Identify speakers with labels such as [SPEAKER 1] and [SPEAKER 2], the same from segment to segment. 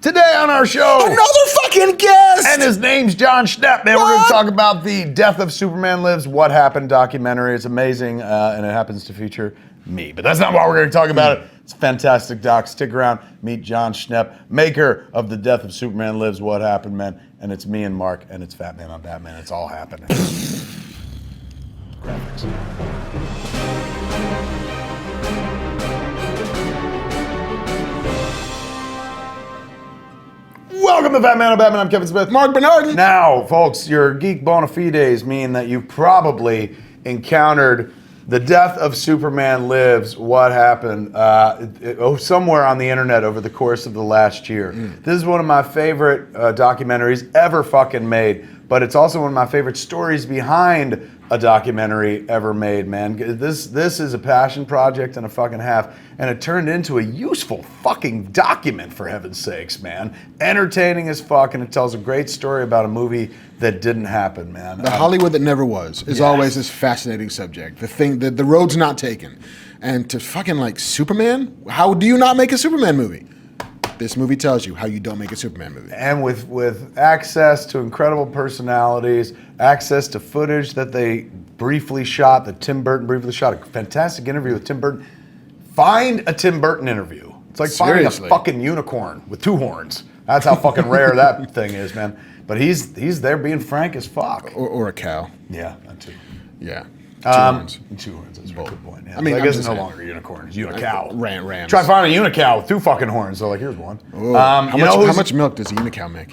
[SPEAKER 1] Today on our show,
[SPEAKER 2] another fucking guest!
[SPEAKER 1] And his name's Jon Schnepp, man. We're going to talk about the Death of Superman Lives, What Happened documentary. It's amazing, and it happens to feature me. But that's not why we're going to talk about it. It's a fantastic doc. Stick around. Meet Jon Schnepp, maker of the Death of Superman Lives, What Happened, man. And it's me and Marc, and it's Fat Man on Batman. It's all happening. Graphics. Welcome to Fat Man on Batman. I'm Kevin Smith.
[SPEAKER 2] Marc Bernardin.
[SPEAKER 1] Now, folks, your geek bona fides mean that you've probably encountered the Death of Superman Lives, What Happened, somewhere on the internet over the course of the last year. This is one of my favorite documentaries ever fucking made, but it's also one of my favorite stories behind a documentary ever made, man. This is a passion project and a fucking half, and it turned into a useful fucking document, for heaven's sakes, man. Entertaining as fuck, and it tells a great story about a movie that didn't happen, man.
[SPEAKER 2] The Hollywood that never was is always this fascinating subject. The thing that the road's not taken. And to fucking like Superman, how do you not make a Superman movie? This movie tells you how you don't make a Superman movie.
[SPEAKER 1] And with access to incredible personalities, access to footage that they briefly shot, that Tim Burton briefly shot, a fantastic interview with Tim Burton. Find a Tim Burton interview. It's like finding a fucking unicorn with two horns. That's how fucking rare that thing is, man. But he's there being frank as fuck.
[SPEAKER 2] Or a cow.
[SPEAKER 1] Yeah, that too.
[SPEAKER 2] Yeah.
[SPEAKER 1] Two horns. That's a very good point. Yeah.
[SPEAKER 2] I mean,
[SPEAKER 1] I
[SPEAKER 2] I'm
[SPEAKER 1] guess
[SPEAKER 2] just
[SPEAKER 1] it's no
[SPEAKER 2] saying.
[SPEAKER 1] longer a unicorn. It's unicow.
[SPEAKER 2] Rams.
[SPEAKER 1] Try finding a unicow with two fucking horns. So like, here's one.
[SPEAKER 2] How much milk does a unicow make?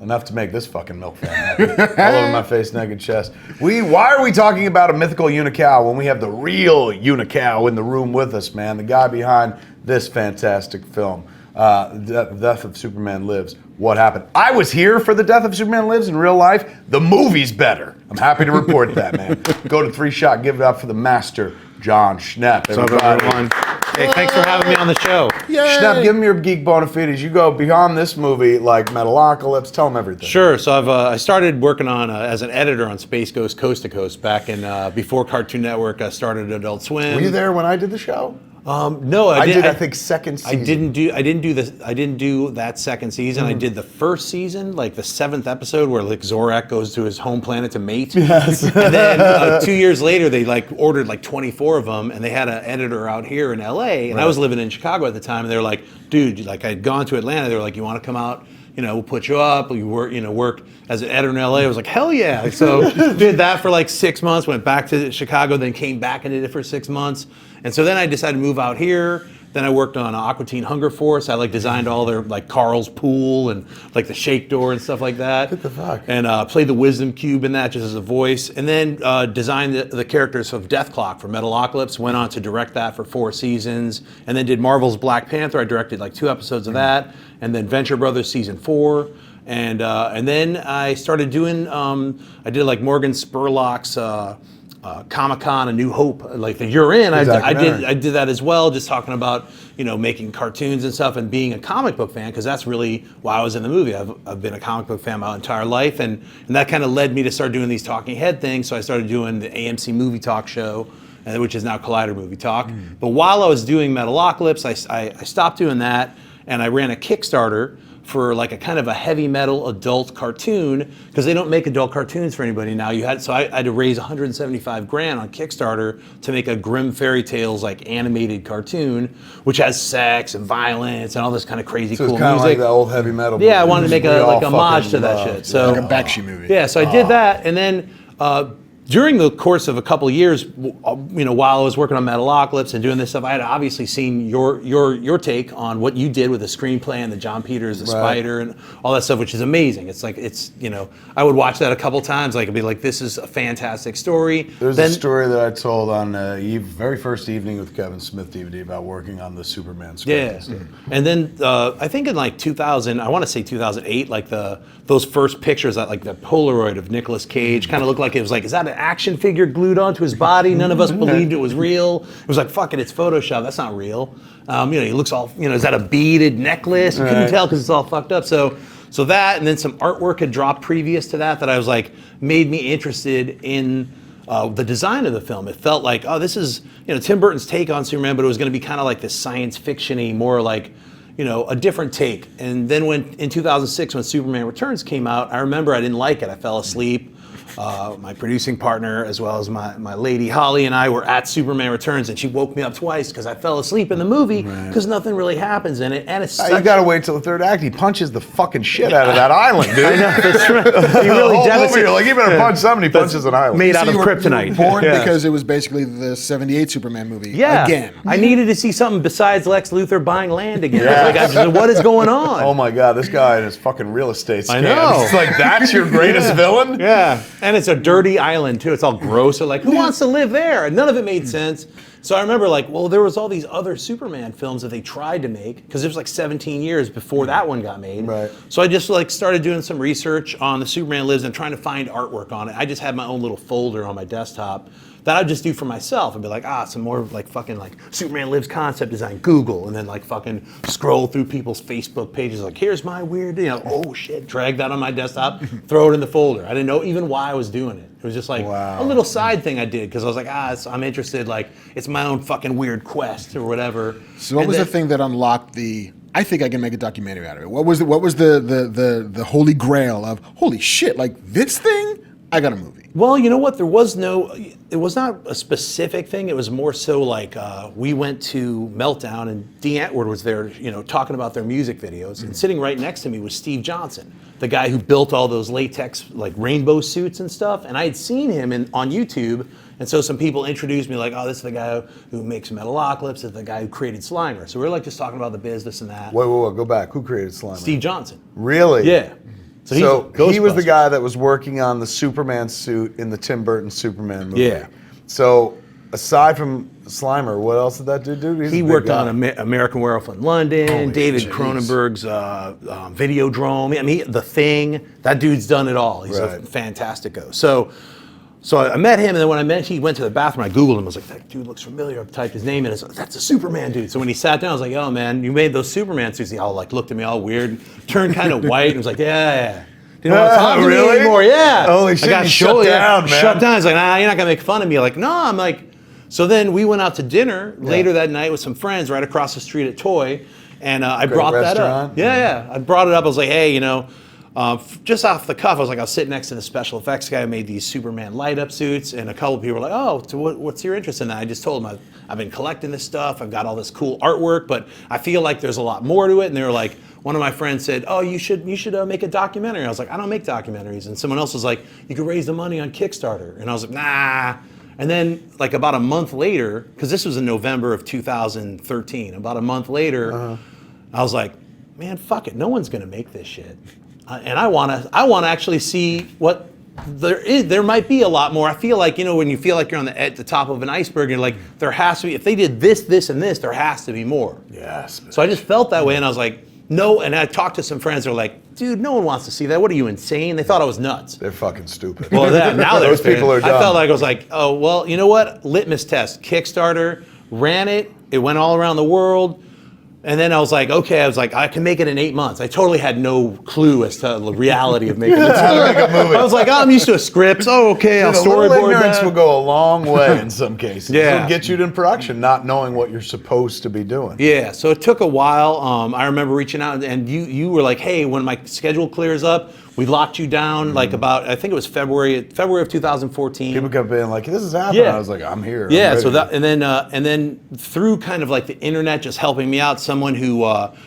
[SPEAKER 1] Enough to make this fucking milk fan happy. All over my face, neck, and chest. Why are we talking about a mythical unicow when we have the real unicow in the room with us, man? The guy behind this fantastic film, The Death of Superman Lives, What Happened. I was here for The Death of Superman Lives in real life. The movie's better. I'm happy to report that, man. Go to 3-Shot, give it up for the master, Jon Schnepp.
[SPEAKER 3] What's up, everyone? Hey, thanks for having me on the show.
[SPEAKER 2] Yay.
[SPEAKER 1] Schnepp, give me your geek bona fides. You go beyond this movie, like Metalocalypse. Tell them everything.
[SPEAKER 3] Sure. So I started working on as an editor on Space Ghost Coast to Coast back in before Cartoon Network. I started Adult Swim.
[SPEAKER 1] Were you there when I did the show?
[SPEAKER 3] No, I
[SPEAKER 1] think second season.
[SPEAKER 3] I didn't do that second season. I did the first season, like the 7th episode, where like Zorak goes to his home planet to mate.
[SPEAKER 1] Yes.
[SPEAKER 3] And then 2 years later, they like ordered like 24 of them, and they had an editor out here in LA, and I was living in Chicago at the time, and they were like, dude, like I'd gone to Atlanta. They were like, you want to come out? You know, we'll put you up. You work as an editor in LA. I was like, hell yeah. So did that for like 6 months, went back to Chicago, then came back and did it for 6 months. And so then I decided to move out here. Then I worked on Aqua Teen Hunger Force. I like designed all their like Carl's pool and like the shake door and stuff like that.
[SPEAKER 1] What the fuck?
[SPEAKER 3] And played the Wisdom Cube in that just as a voice. And then designed the characters of Death Clock for Metalocalypse. Went on to direct that for 4 seasons. And then did Marvel's Black Panther. I directed like 2 episodes of that. And then Venture Brothers season 4. And then I started doing, I did like Morgan Spurlock's Comic-Con, A New Hope, like the You're In. I did that as well, just talking about, you know, making cartoons and stuff and being a comic book fan, because that's really why I was in the movie. I've been a comic book fan my entire life, and that kind of led me to start doing these talking head things. So I started doing the AMC Movie Talk show, which is now Collider Movie Talk. But while I was doing Metalocalypse, I stopped doing that, and I ran a Kickstarter for like a kind of a heavy metal adult cartoon, because they don't make adult cartoons for anybody now. So I had to raise $175,000 on Kickstarter to make a Grimm Fairy Tales like animated cartoon, which has sex and violence and all this kind of crazy cool music.
[SPEAKER 1] So it's kind of like the old heavy metal movie.
[SPEAKER 3] Yeah, I wanted to make a homage to that shit. So
[SPEAKER 2] like a Bakshi movie.
[SPEAKER 3] Yeah, so I did that, and then during the course of a couple of years, you know, while I was working on Metalocalypse and doing this stuff, I had obviously seen your take on what you did with the screenplay and the John Peters, the Spider, and all that stuff, which is amazing. It's like, you know, I would watch that a couple times. Like, I'd be like, this is a fantastic story.
[SPEAKER 1] There's a story that I told on very first evening with Kevin Smith DVD about working on the Superman script.
[SPEAKER 3] Yeah, and then I think in like 2000, I want to say 2008, like those first pictures, that like the Polaroid of Nicolas Cage, kind of looked like it was like, is that an action figure glued onto his body? None of us believed it was real. It was like, fuck it, it's Photoshop. That's not real. You know, he looks all, you know, is that a beaded necklace? You couldn't tell because it's all fucked up. So that, and then some artwork had dropped previous to that I was like, made me interested in the design of the film. It felt like, oh, this is, you know, Tim Burton's take on Superman, but it was going to be kind of like this science fiction-y, more like, a different take. And then in 2006, when Superman Returns came out, I remember I didn't like it. I fell asleep. My producing partner, as well as my lady Holly, and I were at Superman Returns, and she woke me up twice because I fell asleep in the movie because nothing really happens in it, and it's
[SPEAKER 1] You gotta wait till the third act. He punches the fucking shit out of that island, dude.
[SPEAKER 3] I know, that's right. He really devastates.
[SPEAKER 1] You're like, you better punch somebody. He punches an island.
[SPEAKER 3] Made out of
[SPEAKER 2] You were
[SPEAKER 3] kryptonite.
[SPEAKER 2] born because it was basically the '78 Superman movie again.
[SPEAKER 3] I needed to see something besides Lex Luthor buying land again. I was like, what is going on?
[SPEAKER 1] Oh my God, this guy and his fucking real estate scam.
[SPEAKER 3] I know.
[SPEAKER 1] It's like, that's your greatest villain?
[SPEAKER 3] Yeah, and it's a dirty island too. It's all gross. So like, who wants to live there? And none of it made sense. So I remember like, well, there was all these other Superman films that they tried to make because it was like 17 years before that one got made.
[SPEAKER 1] Right.
[SPEAKER 3] So I just like started doing some research on the Superman Lives and trying to find artwork on it. I just had my own little folder on my desktop that I'd just do for myself and be like, some more like fucking like Superman Lives concept design, Google, and then like fucking scroll through people's Facebook pages like, here's my weird, oh shit, drag that on my desktop, throw it in the folder. I didn't know even why I was doing it. It was just like a little side thing I did because I was like, I'm interested, like it's my own fucking weird quest or whatever.
[SPEAKER 2] So what was the thing that unlocked I think I can make a documentary out of it? What was the holy grail of, holy shit, like this thing? I got a movie.
[SPEAKER 3] Well, you know what? It was not a specific thing. It was more so like we went to Meltdown and Dean Atwood was there, talking about their music videos. And sitting right next to me was Steve Johnson, the guy who built all those latex like rainbow suits and stuff. And I had seen him on YouTube. And so some people introduced me like, this is the guy who makes Metalocalypse, this is the guy who created Slimer. So we were like just talking about the business and that.
[SPEAKER 1] Wait, go back. Who created Slimer?
[SPEAKER 3] Steve Johnson.
[SPEAKER 1] Really?
[SPEAKER 3] Yeah.
[SPEAKER 1] So he was the guy that was working on the Superman suit in the Tim Burton Superman movie.
[SPEAKER 3] Yeah.
[SPEAKER 1] So aside from Slimer, what else did that dude do?
[SPEAKER 3] He worked on American Werewolf in London, David Cronenberg's Videodrome. I mean, The Thing. That dude's done it all. He's a fantastico. So I met him, and then when he went to the bathroom, I Googled him. I was like, that dude looks familiar. I typed his name in. I was like, that's a Superman dude. So when he sat down, I was like, oh, man, you made those Superman suits. He all like looked at me all weird, turned kind of white, and was like, yeah. Didn't want to talk to me anymore. Yeah.
[SPEAKER 1] Holy shit, he shut down, man.
[SPEAKER 3] Shut down. He's like, you're not going to make fun of me. Like, no. I'm like, so then we went out to dinner later that night with some friends right across the street at Toy, and I brought that up. Yeah. I brought it up. I was like, hey, just off the cuff, I was sitting next to the special effects guy who made these Superman light-up suits, and a couple of people were like, so what's your interest in that? I just told them I've been collecting this stuff, I've got all this cool artwork, but I feel like there's a lot more to it, and they were like, one of my friends said, you should make a documentary. I was like, I don't make documentaries, and someone else was like, you could raise the money on Kickstarter, and I was like, nah. And then like about a month later, because this was in November of 2013, about a month later, I was like, man, fuck it, no one's gonna make this shit. And I want to actually see what there is. There might be a lot more. I feel like, when you feel like you're at the top of an iceberg, you're like, there has to be, if they did this, this, and this, there has to be more.
[SPEAKER 1] Yes.
[SPEAKER 3] So I just felt that way, and I was like, no. And I talked to some friends. They're like, dude, no one wants to see that. What are you, insane? They thought I was nuts.
[SPEAKER 1] They're fucking stupid.
[SPEAKER 3] Well, now
[SPEAKER 1] those people are dumb.
[SPEAKER 3] I felt like I was like, oh, well, you know what? Litmus test. Kickstarter, ran it. It went all around the world. And then I was like, okay, I can make it in 8 months. I totally had no clue as to the reality of making a movie. I was like, I'm used to a script. Okay, I'll storyboard
[SPEAKER 1] ignorance
[SPEAKER 3] that.
[SPEAKER 1] will go a long way in some cases.
[SPEAKER 3] Yeah.
[SPEAKER 1] It'll get you to production, not knowing what you're supposed to be doing.
[SPEAKER 3] Yeah, so it took a while. I remember reaching out, and you were like, hey, when my schedule clears up, we locked you down like about, I think it was February of 2014.
[SPEAKER 1] People kept being like, this is happening. I was like, I'm here.
[SPEAKER 3] Yeah, so that, and then through kind of like the internet just helping me out, someone who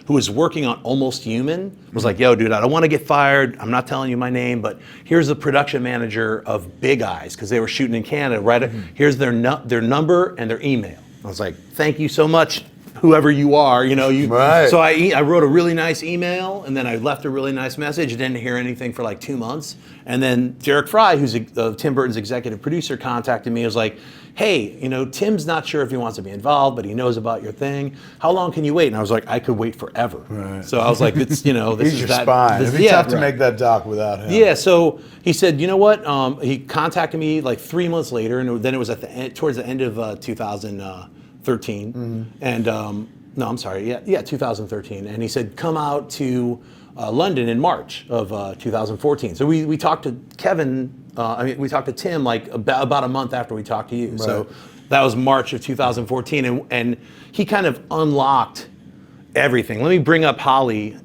[SPEAKER 3] was working on Almost Human was like, yo, dude, I don't want to get fired. I'm not telling you my name, but here's the production manager of Big Eyes, because they were shooting in Canada, right? Here's their number and their email. I was like, thank you so much, whoever you are,
[SPEAKER 1] Right.
[SPEAKER 3] So I wrote a really nice email, and then I left a really nice message. Didn't hear anything for like 2 months. And then Derek Fry, who's Tim Burton's executive producer, contacted me. He was like, hey, Tim's not sure if he wants to be involved, but he knows about your thing. How long can you wait? And I was like, I could wait forever. Right. So I was like, this
[SPEAKER 1] He's
[SPEAKER 3] is
[SPEAKER 1] your
[SPEAKER 3] that.
[SPEAKER 1] spine. It'd be tough to make that doc without him.
[SPEAKER 3] Yeah, so he said, you know what? He contacted me like 3 months later, and then it was towards the end of 2013. And no, I'm sorry. Yeah, 2013. And he said, come out to London in March of 2014. So we talked to Kevin. We talked to Tim like about a month after we talked to you. Right. So that was March of 2014, and he kind of unlocked everything. Let me bring up Holly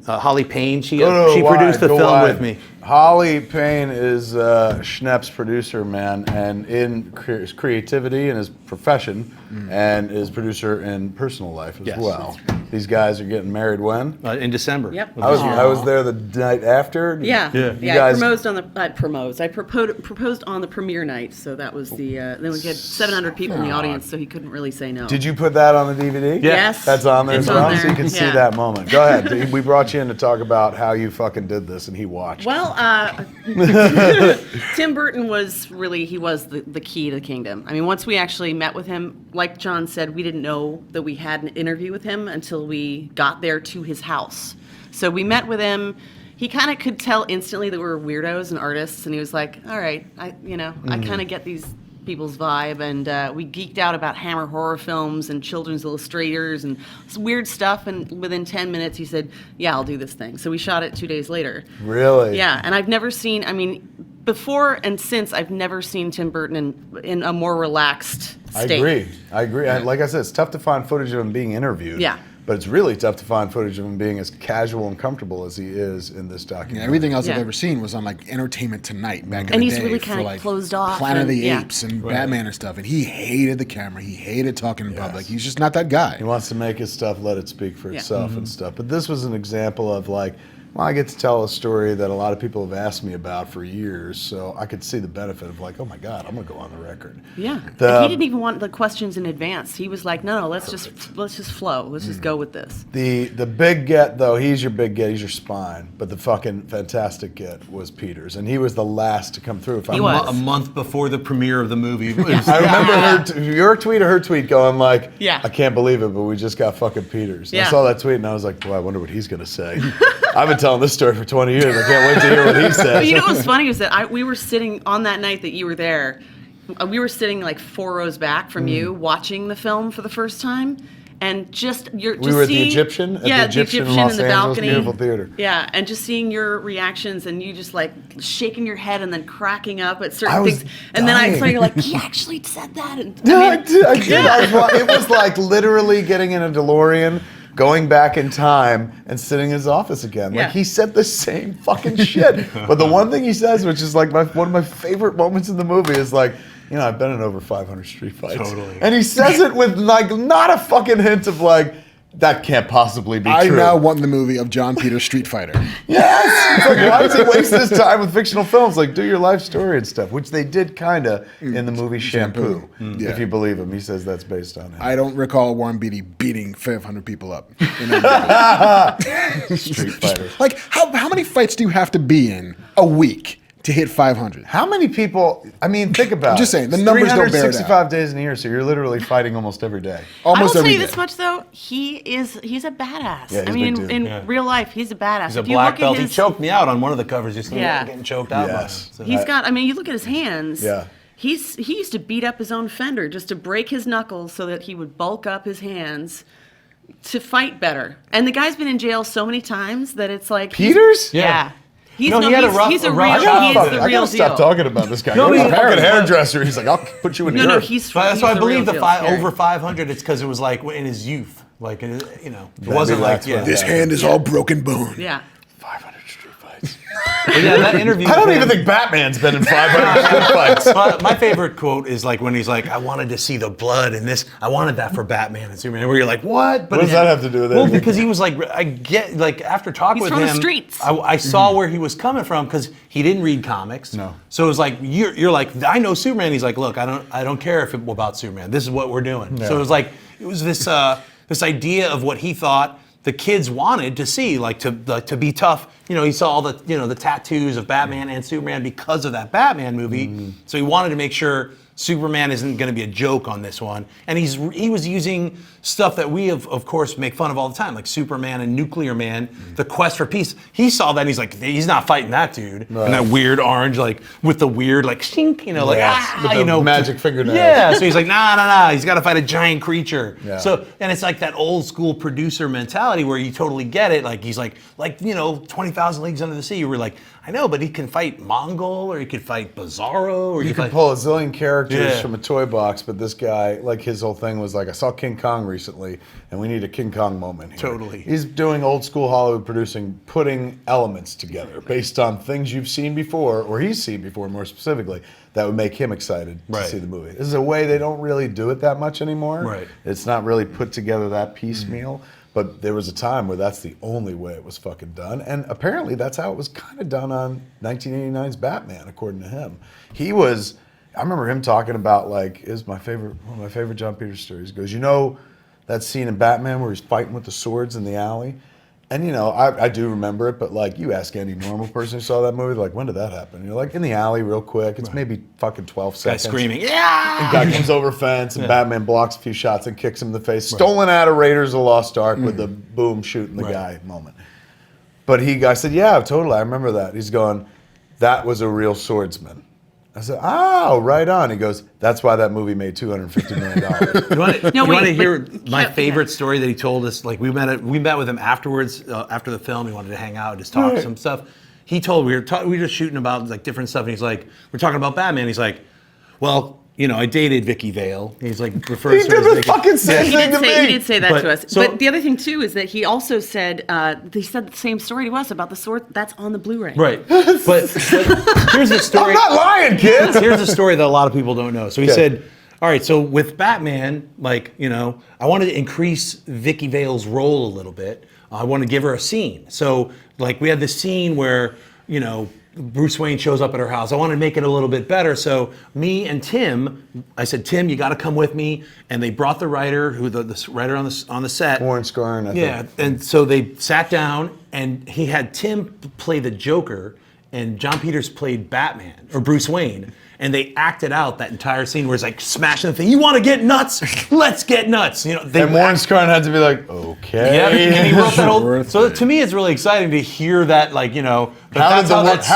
[SPEAKER 3] Payne. She
[SPEAKER 1] Go
[SPEAKER 3] produced the
[SPEAKER 1] wide, go
[SPEAKER 3] film
[SPEAKER 1] wide.
[SPEAKER 3] with me.
[SPEAKER 1] Holly Payne is Schnepp's producer, man, and in his creativity and his profession, and is producer in personal life as
[SPEAKER 3] Yes.
[SPEAKER 1] well. These guys are getting married when?
[SPEAKER 3] In December.
[SPEAKER 4] Yep.
[SPEAKER 3] of
[SPEAKER 1] I
[SPEAKER 3] this year.
[SPEAKER 1] was there the night after.
[SPEAKER 4] Yeah,
[SPEAKER 3] Yeah.
[SPEAKER 1] You guys-
[SPEAKER 4] I proposed on the premiere night, so that was the. Then we had 700 people in the audience, so he couldn't really say no.
[SPEAKER 1] Did you put that on the DVD?
[SPEAKER 3] Yeah.
[SPEAKER 4] Yes,
[SPEAKER 1] That's on there
[SPEAKER 4] it's
[SPEAKER 1] as well,
[SPEAKER 4] on
[SPEAKER 1] so you
[SPEAKER 4] there,
[SPEAKER 1] can see
[SPEAKER 4] yeah.
[SPEAKER 1] that moment. Go ahead. We brought you in to talk about how you fucking did this, and he watched.
[SPEAKER 4] Well, Tim Burton was the key to the kingdom. I mean, once we actually met with him, like John said, we didn't know that we had an interview with him until we got there to his house. So we met with him. He kind of could tell instantly that we were weirdos and artists, and he was like, "All right, I kind of get these people's vibe," and we geeked out about Hammer horror films and children's illustrators and some weird stuff. And within 10 minutes, he said, "Yeah, I'll do this thing." So we shot it 2 days later.
[SPEAKER 1] Really?
[SPEAKER 4] Yeah, and I've never seen. I mean, before and since, I've never seen Tim Burton in a more relaxed state.
[SPEAKER 1] I agree. Like I said, it's tough to find footage of him being interviewed.
[SPEAKER 4] Yeah.
[SPEAKER 1] But it's really tough to find footage of him being as casual and comfortable as he is in this documentary.
[SPEAKER 2] Everything else I've
[SPEAKER 4] Yeah.
[SPEAKER 2] ever seen was on like Entertainment Tonight back in
[SPEAKER 4] And
[SPEAKER 2] the
[SPEAKER 4] he's
[SPEAKER 2] day.
[SPEAKER 4] really
[SPEAKER 2] for,
[SPEAKER 4] kinda
[SPEAKER 2] like,
[SPEAKER 4] closed off
[SPEAKER 2] Planet of the
[SPEAKER 4] and- yeah.
[SPEAKER 2] Apes and Batman and stuff. And he hated the camera. He hated talking in public. He's just not that guy.
[SPEAKER 1] He wants to make his stuff, let it speak for
[SPEAKER 4] Yeah.
[SPEAKER 1] itself and stuff. But this was an example of like, well, I get to tell a story that a lot of people have asked me about for years, so I could see the benefit of like, oh my God, I'm gonna go on the record.
[SPEAKER 4] Yeah,
[SPEAKER 1] The-
[SPEAKER 4] and he didn't even want the questions in advance. He was like, "No, let's just flow. Let's just go with this."
[SPEAKER 1] The big get though, he's your big get, he's your spine. But the fucking fantastic get was Peter's, and he was the last to come through. If
[SPEAKER 4] He
[SPEAKER 1] I'm
[SPEAKER 4] was.
[SPEAKER 3] A month before the premiere of the movie.
[SPEAKER 1] I remember your tweet or her tweet going like,
[SPEAKER 4] Yeah.
[SPEAKER 1] I can't believe it, but we just got fucking Peters. And I
[SPEAKER 4] Yeah.
[SPEAKER 1] saw that tweet and I was like, boy, I wonder what he's going to say. I've been telling this story for 20 years. I can't wait to hear what he says.
[SPEAKER 4] But you know what's funny was that we were sitting on that night that you were there. We were sitting like 4 rows back from you, watching the film for the first time, and just
[SPEAKER 1] We were at the
[SPEAKER 4] seeing-
[SPEAKER 1] Egyptian? At the
[SPEAKER 4] yeah,
[SPEAKER 1] Egyptian in Los
[SPEAKER 4] the
[SPEAKER 1] Angeles,
[SPEAKER 4] balcony,
[SPEAKER 1] beautiful theater.
[SPEAKER 4] Yeah, and just seeing your reactions and you just like shaking your head and then cracking up at
[SPEAKER 1] I
[SPEAKER 4] certain
[SPEAKER 1] was
[SPEAKER 4] things, and then I
[SPEAKER 1] dying.
[SPEAKER 4] saw you like, he actually said that. And,
[SPEAKER 1] Yeah, I
[SPEAKER 4] mean,
[SPEAKER 1] did. It was like literally getting in a DeLorean, going back in time, and sitting in his office again. Like
[SPEAKER 4] Yeah.
[SPEAKER 1] he said the same fucking shit. But the one thing he says, which is like one of my favorite moments in the movie, is like, you know, I've been in over 500 street fights.
[SPEAKER 3] Totally.
[SPEAKER 1] And he says it with like not a fucking hint of like, that can't possibly be
[SPEAKER 2] I
[SPEAKER 1] true.
[SPEAKER 2] now want the movie of John Peters Street Fighter.
[SPEAKER 1] Yes! It's like, why does he waste his time with fictional films? Like, do your life story and stuff, which they did kind of in the movie Shampoo.
[SPEAKER 2] Yeah.
[SPEAKER 1] If you believe him, he says that's based on it.
[SPEAKER 2] I don't recall Warren Beatty beating 500 people up. In that movie.
[SPEAKER 1] Street Fighter.
[SPEAKER 2] Like, how many fights do you have to be in a week to hit 500?
[SPEAKER 1] How many people? I mean, think about.
[SPEAKER 2] I'm just
[SPEAKER 1] it.
[SPEAKER 2] saying, the numbers don't bear it out.
[SPEAKER 1] 365 days in a year, so you're literally fighting almost every day.
[SPEAKER 4] I will
[SPEAKER 2] Almost
[SPEAKER 4] tell
[SPEAKER 2] every
[SPEAKER 4] you
[SPEAKER 2] day.
[SPEAKER 4] this much though, he's a badass.
[SPEAKER 1] Yeah, he's
[SPEAKER 4] I
[SPEAKER 1] a
[SPEAKER 4] mean,
[SPEAKER 1] big dude.
[SPEAKER 4] in
[SPEAKER 3] Yeah.
[SPEAKER 4] real life, he's a badass.
[SPEAKER 3] He's a
[SPEAKER 4] If you
[SPEAKER 3] black
[SPEAKER 4] look
[SPEAKER 3] belt.
[SPEAKER 4] at
[SPEAKER 3] He
[SPEAKER 4] his,
[SPEAKER 3] choked me out on one of the covers. Just
[SPEAKER 4] Yeah.
[SPEAKER 3] getting choked out by him.
[SPEAKER 1] Yes.
[SPEAKER 3] So-
[SPEAKER 4] He's got. I mean, you look at his hands.
[SPEAKER 1] Yeah.
[SPEAKER 4] He used to beat up his own fender just to break his knuckles so that he would bulk up his hands to fight better. And the guy's been in jail so many times that it's like
[SPEAKER 1] Peters?
[SPEAKER 4] Yeah. He's
[SPEAKER 3] No, he had a rough-
[SPEAKER 4] he's
[SPEAKER 3] a
[SPEAKER 4] a
[SPEAKER 3] rough
[SPEAKER 4] real.
[SPEAKER 3] childhood.
[SPEAKER 4] He is
[SPEAKER 1] I
[SPEAKER 4] the
[SPEAKER 1] gotta
[SPEAKER 4] real
[SPEAKER 1] stop
[SPEAKER 4] deal.
[SPEAKER 1] talking about this guy.
[SPEAKER 3] No,
[SPEAKER 1] Go to
[SPEAKER 3] he-
[SPEAKER 1] a fucking hairdresser. He's like, I'll put you in
[SPEAKER 4] No,
[SPEAKER 1] here.
[SPEAKER 4] no, he's.
[SPEAKER 3] But that's
[SPEAKER 4] he's
[SPEAKER 3] why I
[SPEAKER 4] the
[SPEAKER 3] believe
[SPEAKER 4] real
[SPEAKER 3] the
[SPEAKER 4] deal.
[SPEAKER 3] over 500. It's because it was like in his youth, like it
[SPEAKER 1] That'd
[SPEAKER 3] wasn't
[SPEAKER 1] be
[SPEAKER 3] like
[SPEAKER 1] that's
[SPEAKER 3] yeah.
[SPEAKER 1] what-
[SPEAKER 2] This hand is all broken bone.
[SPEAKER 4] Yeah.
[SPEAKER 1] 500 street fights.
[SPEAKER 3] But yeah, that interview.
[SPEAKER 1] I don't
[SPEAKER 3] with
[SPEAKER 1] even
[SPEAKER 3] him-
[SPEAKER 1] think Batman's been in 500 street fights.
[SPEAKER 3] My favorite quote is like when he's like, "I wanted to see the blood in this. I wanted that for Batman and Superman." Where you're like, "What?" But
[SPEAKER 1] What does that have to do with
[SPEAKER 3] Well,
[SPEAKER 1] anything?
[SPEAKER 3] because he was like, I get like after talking
[SPEAKER 4] He's
[SPEAKER 3] with
[SPEAKER 4] from the
[SPEAKER 3] him,
[SPEAKER 4] streets.
[SPEAKER 3] I saw where he was coming from because he didn't read comics.
[SPEAKER 1] No.
[SPEAKER 3] So it was like you're like, I know Superman. He's like, look, I don't care if about Superman. This is what we're doing. So it was like it was this this idea of what he thought the kids wanted to see, like to be tough. You know, he saw all the the tattoos of Batman and Superman because of that Batman movie. So he wanted to make sure Superman isn't going to be a joke on this one. And he was using stuff that we of course make fun of all the time, like Superman and Nuclear Man, the quest for peace. He saw that and he's like, he's not fighting that dude. And that weird orange, like with the weird like shink, like
[SPEAKER 1] Yes, with the magic fingernails.
[SPEAKER 3] Yeah. So he's like, nah. He's got to fight a giant creature.
[SPEAKER 1] Yeah.
[SPEAKER 3] So and it's like that old school producer mentality where you totally get it. Like he's like 20,000 Leagues Under the Sea. You were like, I know, but he can fight Mongol or he could fight Bizarro or
[SPEAKER 1] You
[SPEAKER 3] he
[SPEAKER 1] can
[SPEAKER 3] fight.
[SPEAKER 1] pull a zillion characters
[SPEAKER 3] Yeah.
[SPEAKER 1] from a toy box, but this guy, like his whole thing was like, I saw King Kong recently, and we need a King Kong moment here.
[SPEAKER 3] Totally.
[SPEAKER 1] He's doing old school Hollywood producing, putting elements together based on things you've seen before, or he's seen before more specifically, that would make him excited to see the movie. This is a way they don't really do it that much anymore.
[SPEAKER 3] Right.
[SPEAKER 1] It's not really put together that piecemeal. But there was a time where that's the only way it was fucking done. And apparently that's how it was kind of done on 1989's Batman, according to him. I remember him talking about, like, one of my favorite John Peters stories. He goes, you know that scene in Batman where he's fighting with the swords in the alley? And, you know, I do remember it, but, like, you ask any normal person who saw that movie, like, when did that happen? And you're like, in the alley real quick. It's maybe fucking 12
[SPEAKER 3] Guy
[SPEAKER 1] seconds.
[SPEAKER 3] screaming, yeah!
[SPEAKER 1] And guy comes over a fence, and Batman blocks a few shots and kicks him in the face. Stolen out of Raiders of the Lost Ark with the boom shooting the guy moment. But I said, yeah, totally, I remember that. He's going, that was a real swordsman. I said, oh, right on. He goes, that's why that movie made $250 million.
[SPEAKER 3] You want to hear
[SPEAKER 4] but-
[SPEAKER 3] my
[SPEAKER 4] yeah,
[SPEAKER 3] favorite
[SPEAKER 4] yeah.
[SPEAKER 3] story that he told us? Like, we met with him afterwards, after the film. He wanted to hang out and just talk some stuff. He told, we were just shooting about, like, different stuff, and he's like, we're talking about Batman. He's like, well, you know, I dated Vicky Vale. He's like, refers
[SPEAKER 1] He
[SPEAKER 3] to her
[SPEAKER 1] did
[SPEAKER 3] as
[SPEAKER 1] the
[SPEAKER 3] Vicky.
[SPEAKER 1] fucking same thing to me.
[SPEAKER 4] He did say that
[SPEAKER 3] But-
[SPEAKER 4] to us.
[SPEAKER 3] so-
[SPEAKER 4] But the other thing, too, is that he also said, he said the same story to us about the sword that's on the Blu-ray.
[SPEAKER 3] Right. But here's the story.
[SPEAKER 1] I'm not lying, kids.
[SPEAKER 3] Here's a story that a lot of people don't know. So he said, all right, so with Batman, like, you know, I wanted to increase Vicky Vale's role a little bit. I want to give her a scene. So, like, we had this scene where, you know, Bruce Wayne shows up at her house. I wanted to make it a little bit better. So me and Tim, I said, Tim, you got to come with me. And they brought the writer, the writer on the set.
[SPEAKER 1] Warren Scarn, I
[SPEAKER 3] Yeah,
[SPEAKER 1] think.
[SPEAKER 3] and so they sat down, and he had Tim play the Joker, and Jon Peters played Batman, or Bruce Wayne, and they acted out that entire scene where it's like smashing the thing. You want to get nuts? Let's get nuts. You know,
[SPEAKER 1] And Warren Scarn had to be like, okay.
[SPEAKER 3] yeah, and he wrote that whole.
[SPEAKER 2] Worth
[SPEAKER 3] So
[SPEAKER 2] it.
[SPEAKER 3] to me, it's really exciting to hear that, like, you know,
[SPEAKER 1] How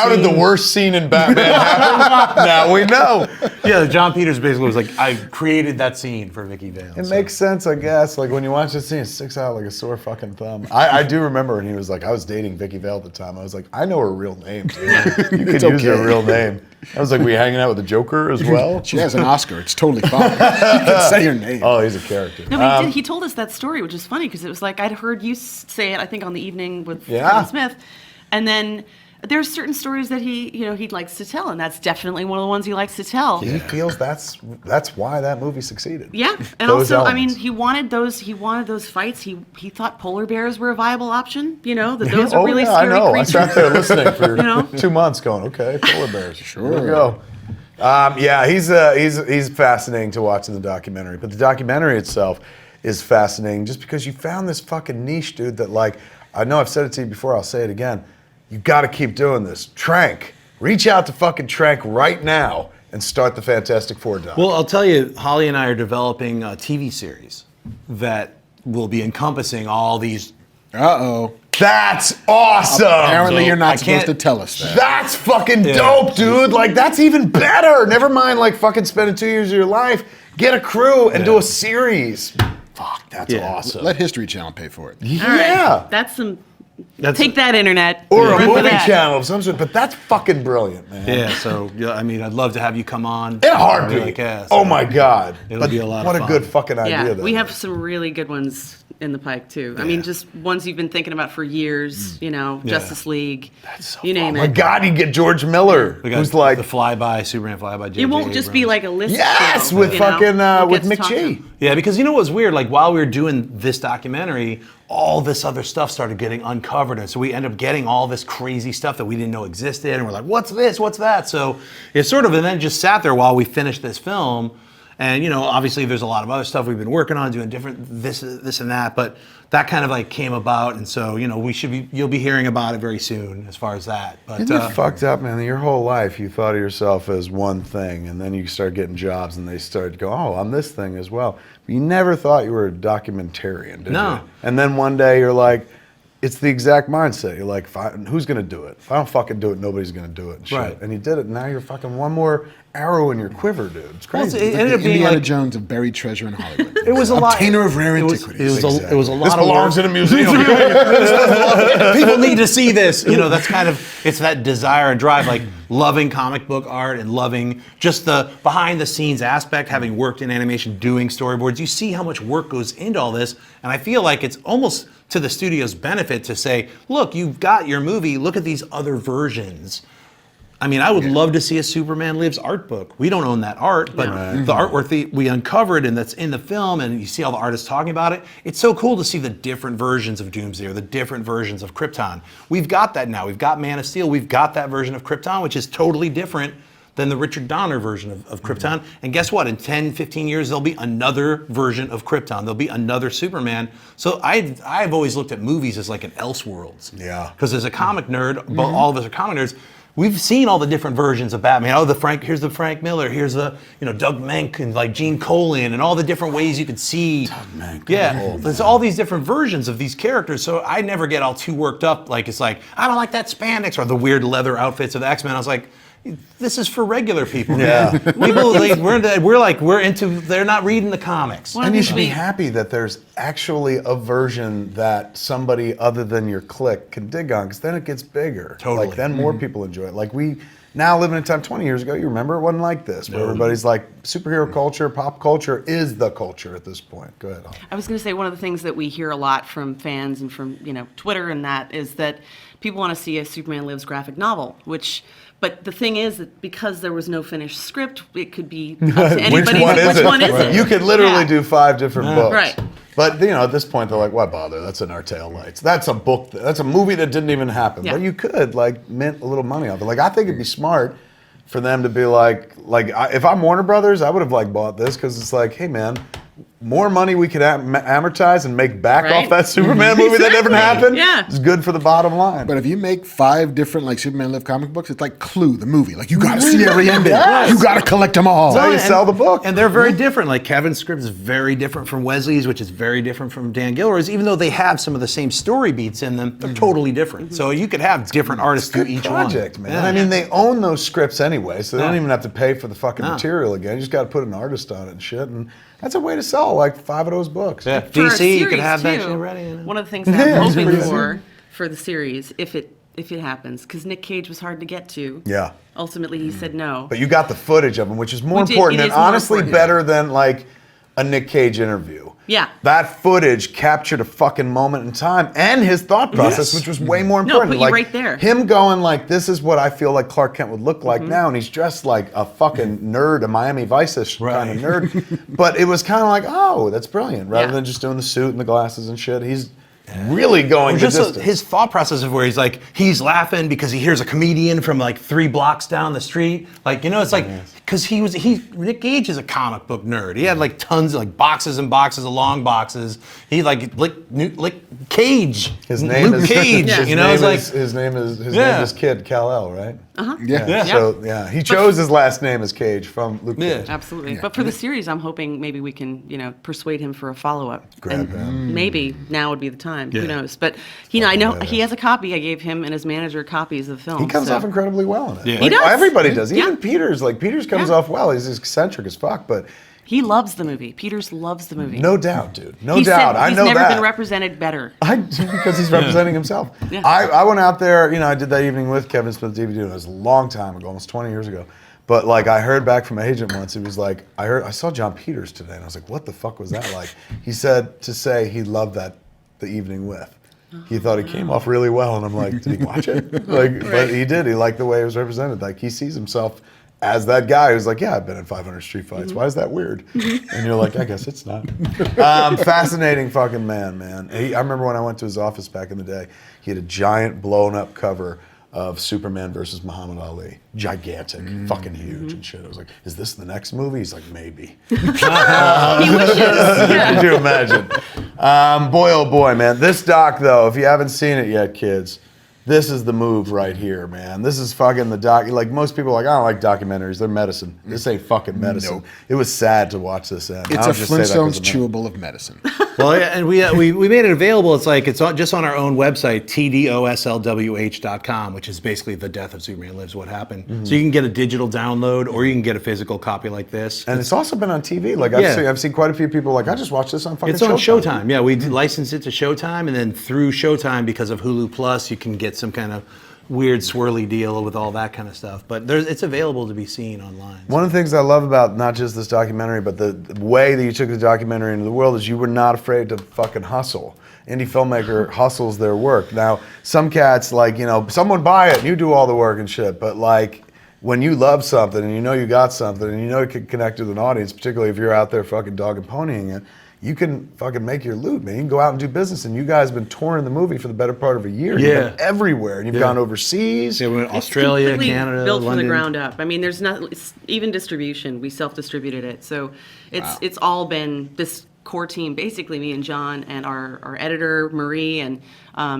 [SPEAKER 1] did the worst scene in Batman happen? Now we know.
[SPEAKER 3] Yeah, Jon Peters basically was like, I created that scene for Vicky Vale.
[SPEAKER 1] It makes sense, I guess. Like, when you watch this scene, it sticks out like a sore fucking thumb. I do remember when he was like, I was dating Vicky Vale at the time. I was like, I know her real name, dude. You could use her real name. I was like, we hanging out with the Joker as well?
[SPEAKER 2] She has an Oscar. It's totally fine. You can say her name.
[SPEAKER 1] Oh, he's a character.
[SPEAKER 4] No, but he told us that story, which is funny because it was like I'd heard you say it, I think, on the evening with
[SPEAKER 1] Yeah.
[SPEAKER 4] Kevin Smith, and then there's certain stories that he likes to tell, and that's definitely one of the ones he likes to tell.
[SPEAKER 1] He feels that's why that movie succeeded.
[SPEAKER 4] Yeah, and
[SPEAKER 1] Those
[SPEAKER 4] also, I
[SPEAKER 1] elements.
[SPEAKER 4] mean, he wanted those fights. He thought polar bears were a viable option. You know, that those are
[SPEAKER 1] Oh,
[SPEAKER 4] really
[SPEAKER 1] yeah, I
[SPEAKER 4] scary
[SPEAKER 1] know.
[SPEAKER 4] creatures.
[SPEAKER 1] I sat there listening for
[SPEAKER 4] You know?
[SPEAKER 1] 2 months going, okay, polar bears.
[SPEAKER 2] Sure.
[SPEAKER 1] Here we go. Yeah, he's fascinating to watch in the documentary. But the documentary itself is fascinating just because you found this fucking niche, dude, that, like, I know I've said it to you before, I'll say it again. You got to keep doing this. Trank. Reach out to fucking Trank right now and start the Fantastic Four doc.
[SPEAKER 3] Well, I'll tell you, Holly and I are developing a TV series that will be encompassing all these.
[SPEAKER 2] Uh-oh.
[SPEAKER 1] That's awesome.
[SPEAKER 2] Apparently you're
[SPEAKER 3] I
[SPEAKER 2] not supposed
[SPEAKER 3] can't-
[SPEAKER 2] to tell us that.
[SPEAKER 1] That's fucking dope, dude. Like, that's even better. Never mind, like, fucking spending 2 years of your life. Get a crew and do a series. Fuck, that's awesome.
[SPEAKER 2] Let History Channel pay for it.
[SPEAKER 4] All right,
[SPEAKER 1] Yeah.
[SPEAKER 4] that's some.
[SPEAKER 3] That's
[SPEAKER 4] Take that, internet.
[SPEAKER 1] Or a
[SPEAKER 4] Run for
[SPEAKER 1] movie
[SPEAKER 4] that.
[SPEAKER 1] channel of some sort. But that's fucking brilliant, man.
[SPEAKER 3] Yeah, so yeah, I mean, I'd love to have you come on.
[SPEAKER 1] In a heartbeat.
[SPEAKER 3] Like, yeah,
[SPEAKER 1] Oh
[SPEAKER 3] so-
[SPEAKER 1] my God.
[SPEAKER 3] It'll
[SPEAKER 1] But
[SPEAKER 3] be a lot of
[SPEAKER 1] what
[SPEAKER 3] fun.
[SPEAKER 1] a good fucking idea
[SPEAKER 4] Yeah,
[SPEAKER 1] that
[SPEAKER 4] we have
[SPEAKER 1] is.
[SPEAKER 4] some really good ones in the pike too. I mean, just ones you've been thinking about for years. You know, Justice League. You name
[SPEAKER 1] Oh my
[SPEAKER 4] it.
[SPEAKER 1] God, you get George Miller,
[SPEAKER 3] We got
[SPEAKER 1] who's like,
[SPEAKER 3] the flyby, Superman flyby.
[SPEAKER 4] It
[SPEAKER 3] J.J.
[SPEAKER 4] won't just be
[SPEAKER 3] Abrams.
[SPEAKER 4] like a list.
[SPEAKER 1] yes,
[SPEAKER 4] show,
[SPEAKER 1] with
[SPEAKER 4] you know?
[SPEAKER 1] fucking,
[SPEAKER 4] We'll
[SPEAKER 1] with
[SPEAKER 4] get to talk to
[SPEAKER 1] McChee.
[SPEAKER 4] him.
[SPEAKER 3] Yeah, because you know what's weird? Like, while we were doing this documentary, all this other stuff started getting uncovered. And so we ended up getting all this crazy stuff that we didn't know existed. And we're like, what's this? What's that? So it sort of, and then just sat there while we finished this film. And, you know, obviously there's a lot of other stuff we've been working on, doing different this and that. But that kind of like came about. And so, you know, you'll be hearing about it very soon as far as that. But
[SPEAKER 1] Isn't it fucked up, man? Your whole life you thought of yourself as one thing, and then you start getting jobs, and they start to go, "Oh, I'm this thing as well." But you never thought you were a documentarian, did
[SPEAKER 3] No.
[SPEAKER 1] you? And then one day you're like, it's the exact mindset. You're like, who's gonna do it? If I don't fucking do it, nobody's gonna do it. And shit.
[SPEAKER 3] Right.
[SPEAKER 1] And he did it. And now you're fucking one more arrow in your quiver, dude. It's
[SPEAKER 3] Well,
[SPEAKER 1] crazy.
[SPEAKER 3] it ended up being
[SPEAKER 2] Indiana
[SPEAKER 3] like
[SPEAKER 2] Jones of buried treasure in Hollywood.
[SPEAKER 3] it was a lot.
[SPEAKER 2] Obtainer of rare
[SPEAKER 3] It was
[SPEAKER 2] antiquities.
[SPEAKER 3] it was a lot
[SPEAKER 1] this
[SPEAKER 3] of
[SPEAKER 1] belongs
[SPEAKER 3] work.
[SPEAKER 1] in a museum.
[SPEAKER 3] People need to see this. You know, that's kind of, it's that desire and drive, like loving comic book art and loving just the behind the scenes aspect, having worked in animation, doing storyboards. You see how much work goes into all this. And I feel like it's almost to the studio's benefit to say, look, you've got your movie, look at these other versions. I mean, I would love to see a Superman Lives art book. We don't own that art, but the artwork we uncovered and that's in the film, and you see all the artists talking about it. It's so cool to see the different versions of Doomsday or the different versions of Krypton. We've got that now. We've got Man of Steel. We've got that version of Krypton, which is totally different than the Richard Donner version of Krypton. And guess what? In 10, 15 years, there'll be another version of Krypton. There'll be another Superman. So I've always looked at movies as like an Elseworlds.
[SPEAKER 1] Yeah.
[SPEAKER 3] Because as a comic nerd, but all of us are comic nerds, we've seen all the different versions of Batman. Oh, here's the Frank Miller, here's the, Doug Menck and like Gene Colan and all the different ways you could see.
[SPEAKER 1] Doug Menck.
[SPEAKER 3] Yeah, there's all these different versions of these characters. So I never get all too worked up. Like it's like, I don't like that spandex or the weird leather outfits of the X-Men. I was like, this is for regular people.
[SPEAKER 1] Yeah.
[SPEAKER 3] Man. People like, we're into, they're not reading the comics.
[SPEAKER 4] One
[SPEAKER 1] And
[SPEAKER 4] of
[SPEAKER 1] you
[SPEAKER 4] these
[SPEAKER 1] should be
[SPEAKER 4] weeks-
[SPEAKER 1] happy that there's actually a version that somebody other than your clique can dig on, because then it gets bigger.
[SPEAKER 3] Totally.
[SPEAKER 1] Like, then more people enjoy it. Like, we now live in a time 20 years ago, you remember, it wasn't like this, where everybody's like, superhero culture, pop culture is the culture at this point. Go ahead.
[SPEAKER 4] I was going to say one of the things that we hear a lot from fans and from Twitter and that is that people want to see a Superman Lives graphic novel, but the thing is that because there was no finished script, it could be up to anybody.
[SPEAKER 1] Which one is
[SPEAKER 4] it?
[SPEAKER 1] You could literally
[SPEAKER 4] Yeah.
[SPEAKER 1] do 5 different books.
[SPEAKER 4] Right.
[SPEAKER 1] But at this point they're like, why bother? That's in our tail lights. That's a book. That's a movie that didn't even happen.
[SPEAKER 4] Yeah.
[SPEAKER 1] But you could mint a little money off it. Like, I think it'd be smart for them to be if I'm Warner Brothers, I would have bought this, because it's like, hey man, more money we could amortize and make back
[SPEAKER 4] Right.
[SPEAKER 1] off that Superman movie that never happened.
[SPEAKER 4] Yeah.
[SPEAKER 1] It's good for the bottom line.
[SPEAKER 2] But if you make 5 different Superman Live comic books, it's like Clue, the movie. Like, you gotta see every ending.
[SPEAKER 1] Yes.
[SPEAKER 2] You gotta collect them all.
[SPEAKER 1] That's how you sell the book.
[SPEAKER 3] And they're very different. Like Kevin's script is very different from Wesley's, which is very different from Dan Gilroy's. Even though they have some of the same story beats in them, they're totally different. So you could have different artists do
[SPEAKER 1] Good
[SPEAKER 3] each
[SPEAKER 1] project,
[SPEAKER 3] one.
[SPEAKER 1] man.
[SPEAKER 3] Yeah.
[SPEAKER 1] I mean, they own those scripts anyway, so they don't
[SPEAKER 3] Yeah.
[SPEAKER 1] even have to pay for the fucking material again. You just got to put an artist on it and shit, and that's a way to sell 5 of those books.
[SPEAKER 3] Yeah.
[SPEAKER 4] For our
[SPEAKER 3] DC, you could
[SPEAKER 4] series,
[SPEAKER 3] have that
[SPEAKER 4] too,
[SPEAKER 3] shit ready.
[SPEAKER 4] One of the things that
[SPEAKER 1] Yeah,
[SPEAKER 4] I'm
[SPEAKER 1] it's
[SPEAKER 4] hoping
[SPEAKER 1] pretty
[SPEAKER 4] for the series, if it happens, because Nick Cage was hard to get to.
[SPEAKER 1] Yeah.
[SPEAKER 4] Ultimately, he said no.
[SPEAKER 1] But you got the footage of him, which is more
[SPEAKER 4] We did-
[SPEAKER 1] important,
[SPEAKER 4] it
[SPEAKER 1] and
[SPEAKER 4] is more
[SPEAKER 1] honestly
[SPEAKER 4] important.
[SPEAKER 1] better than a Nick Cage interview.
[SPEAKER 4] Yeah.
[SPEAKER 1] That footage captured a fucking moment in time and his thought process,
[SPEAKER 3] Yes.
[SPEAKER 1] which was way more
[SPEAKER 4] No,
[SPEAKER 1] important.
[SPEAKER 4] put you right there.
[SPEAKER 1] Him going this is what I feel like Clark Kent would look like now, and he's dressed like a fucking nerd, a Miami Vice-ish kind of nerd. But it was kind of like, oh, that's brilliant, rather
[SPEAKER 4] Yeah.
[SPEAKER 1] than just doing the suit and the glasses and shit. He's really going the
[SPEAKER 3] Just
[SPEAKER 1] distance.
[SPEAKER 3] his thought process of where he's laughing because he hears a comedian from 3 blocks down the street. It's because Nick Cage is a comic book nerd. He had tons of boxes and boxes of long boxes. He Cage.
[SPEAKER 1] His name
[SPEAKER 3] Luke
[SPEAKER 1] is
[SPEAKER 3] Cage.
[SPEAKER 1] His
[SPEAKER 3] You
[SPEAKER 1] name
[SPEAKER 3] know,
[SPEAKER 1] is,
[SPEAKER 3] it's
[SPEAKER 1] his name is
[SPEAKER 3] Yeah.
[SPEAKER 1] Kid Kal-El, right?
[SPEAKER 2] Yeah.
[SPEAKER 1] So he chose his last name as Cage from Luke
[SPEAKER 3] Yeah.
[SPEAKER 1] Cage.
[SPEAKER 4] Absolutely. But for the series, I'm hoping maybe we can, persuade him for a follow-up.
[SPEAKER 1] Grab
[SPEAKER 4] And
[SPEAKER 1] him.
[SPEAKER 4] maybe now would be the time.
[SPEAKER 3] Yeah.
[SPEAKER 4] Who knows? But I know
[SPEAKER 1] yeah.
[SPEAKER 4] he has a copy. I gave him and his manager copies of the film.
[SPEAKER 1] He comes
[SPEAKER 4] so-
[SPEAKER 1] off incredibly well in it.
[SPEAKER 3] Yeah.
[SPEAKER 4] He does.
[SPEAKER 1] Everybody does.
[SPEAKER 4] Yeah.
[SPEAKER 1] Even Peters. Peters comes
[SPEAKER 4] Yeah.
[SPEAKER 1] off well. He's eccentric as fuck, but
[SPEAKER 4] He loves the movie. Peters loves the movie.
[SPEAKER 1] no doubt, dude. No
[SPEAKER 4] He said
[SPEAKER 1] doubt. I
[SPEAKER 4] he's
[SPEAKER 1] know
[SPEAKER 4] never
[SPEAKER 1] that.
[SPEAKER 4] been represented better.
[SPEAKER 1] Because he's representing himself.
[SPEAKER 4] Yeah.
[SPEAKER 1] I went out there, I did that evening with Kevin Smith DVD, and it was a long time ago, almost 20 years ago. But I heard back from an agent once, he was like, I saw John Peters today, and I was like, what the fuck was that like? He said to say he loved the evening with. He thought he came off really well, and I'm like, did he watch it? But he did. He liked the way it was represented. He sees himself as that guy who's like, yeah, I've been in 500 street fights. Why is that weird? And you're like, I guess it's not. Fascinating fucking man. I remember when I went to his office back in the day, he had a giant blown up cover of Superman versus Muhammad Ali. Gigantic, fucking huge and shit. I was like, is this the next movie? He's like, maybe.
[SPEAKER 4] He wishes. Yeah.
[SPEAKER 1] Could you imagine? Boy, oh boy, man. This doc, though, if you haven't seen it yet, kids, this is the move right here, man. This is fucking the doc. Like most people are like, I don't like documentaries. They're medicine. This ain't fucking medicine.
[SPEAKER 2] Nope.
[SPEAKER 1] It was sad to watch this end.
[SPEAKER 2] It's
[SPEAKER 1] I'll
[SPEAKER 2] a
[SPEAKER 1] just say that 'cause
[SPEAKER 2] Flintstones
[SPEAKER 1] of me.
[SPEAKER 2] chewable of medicine.
[SPEAKER 3] Well, yeah, and we made it available. It's like just on our own website, tdoslwh.com, which is basically The Death of Superman Lives, What Happened. So you can get a digital download, or you can get a physical copy like this.
[SPEAKER 1] And it's also been on TV. Like
[SPEAKER 3] Yeah.
[SPEAKER 1] I've seen quite a few people like, I just watched this on fucking
[SPEAKER 3] It's on
[SPEAKER 1] Showtime.
[SPEAKER 3] Showtime. Yeah, we licensed it to Showtime, and then through Showtime, because of Hulu Plus, you can get some kind of weird swirly deal with all that kind of stuff. But it's available to be seen online.
[SPEAKER 1] One of the things I love about not just this documentary, but the way that you took the documentary into the world is you were not afraid to fucking hustle. Indie filmmaker hustles their work. Now, some cats, like, you know, someone buy it and you do all the work and shit, but like, when you love something and you know you got something and you know you can connect with an audience, particularly if you're out there fucking dog and ponying it, you can fucking make your loot, man. You can go out and do business, and you guys have been touring the movie for the better part of a year. You've
[SPEAKER 3] Yeah.
[SPEAKER 1] been everywhere, and you've gone overseas.
[SPEAKER 3] Yeah, we went to Australia,
[SPEAKER 4] Completely
[SPEAKER 3] Canada,
[SPEAKER 4] built
[SPEAKER 3] London.
[SPEAKER 4] from the ground up. I mean, there's not even distribution. We self-distributed it, so it's all been this core team, basically me and John and our editor Marie, and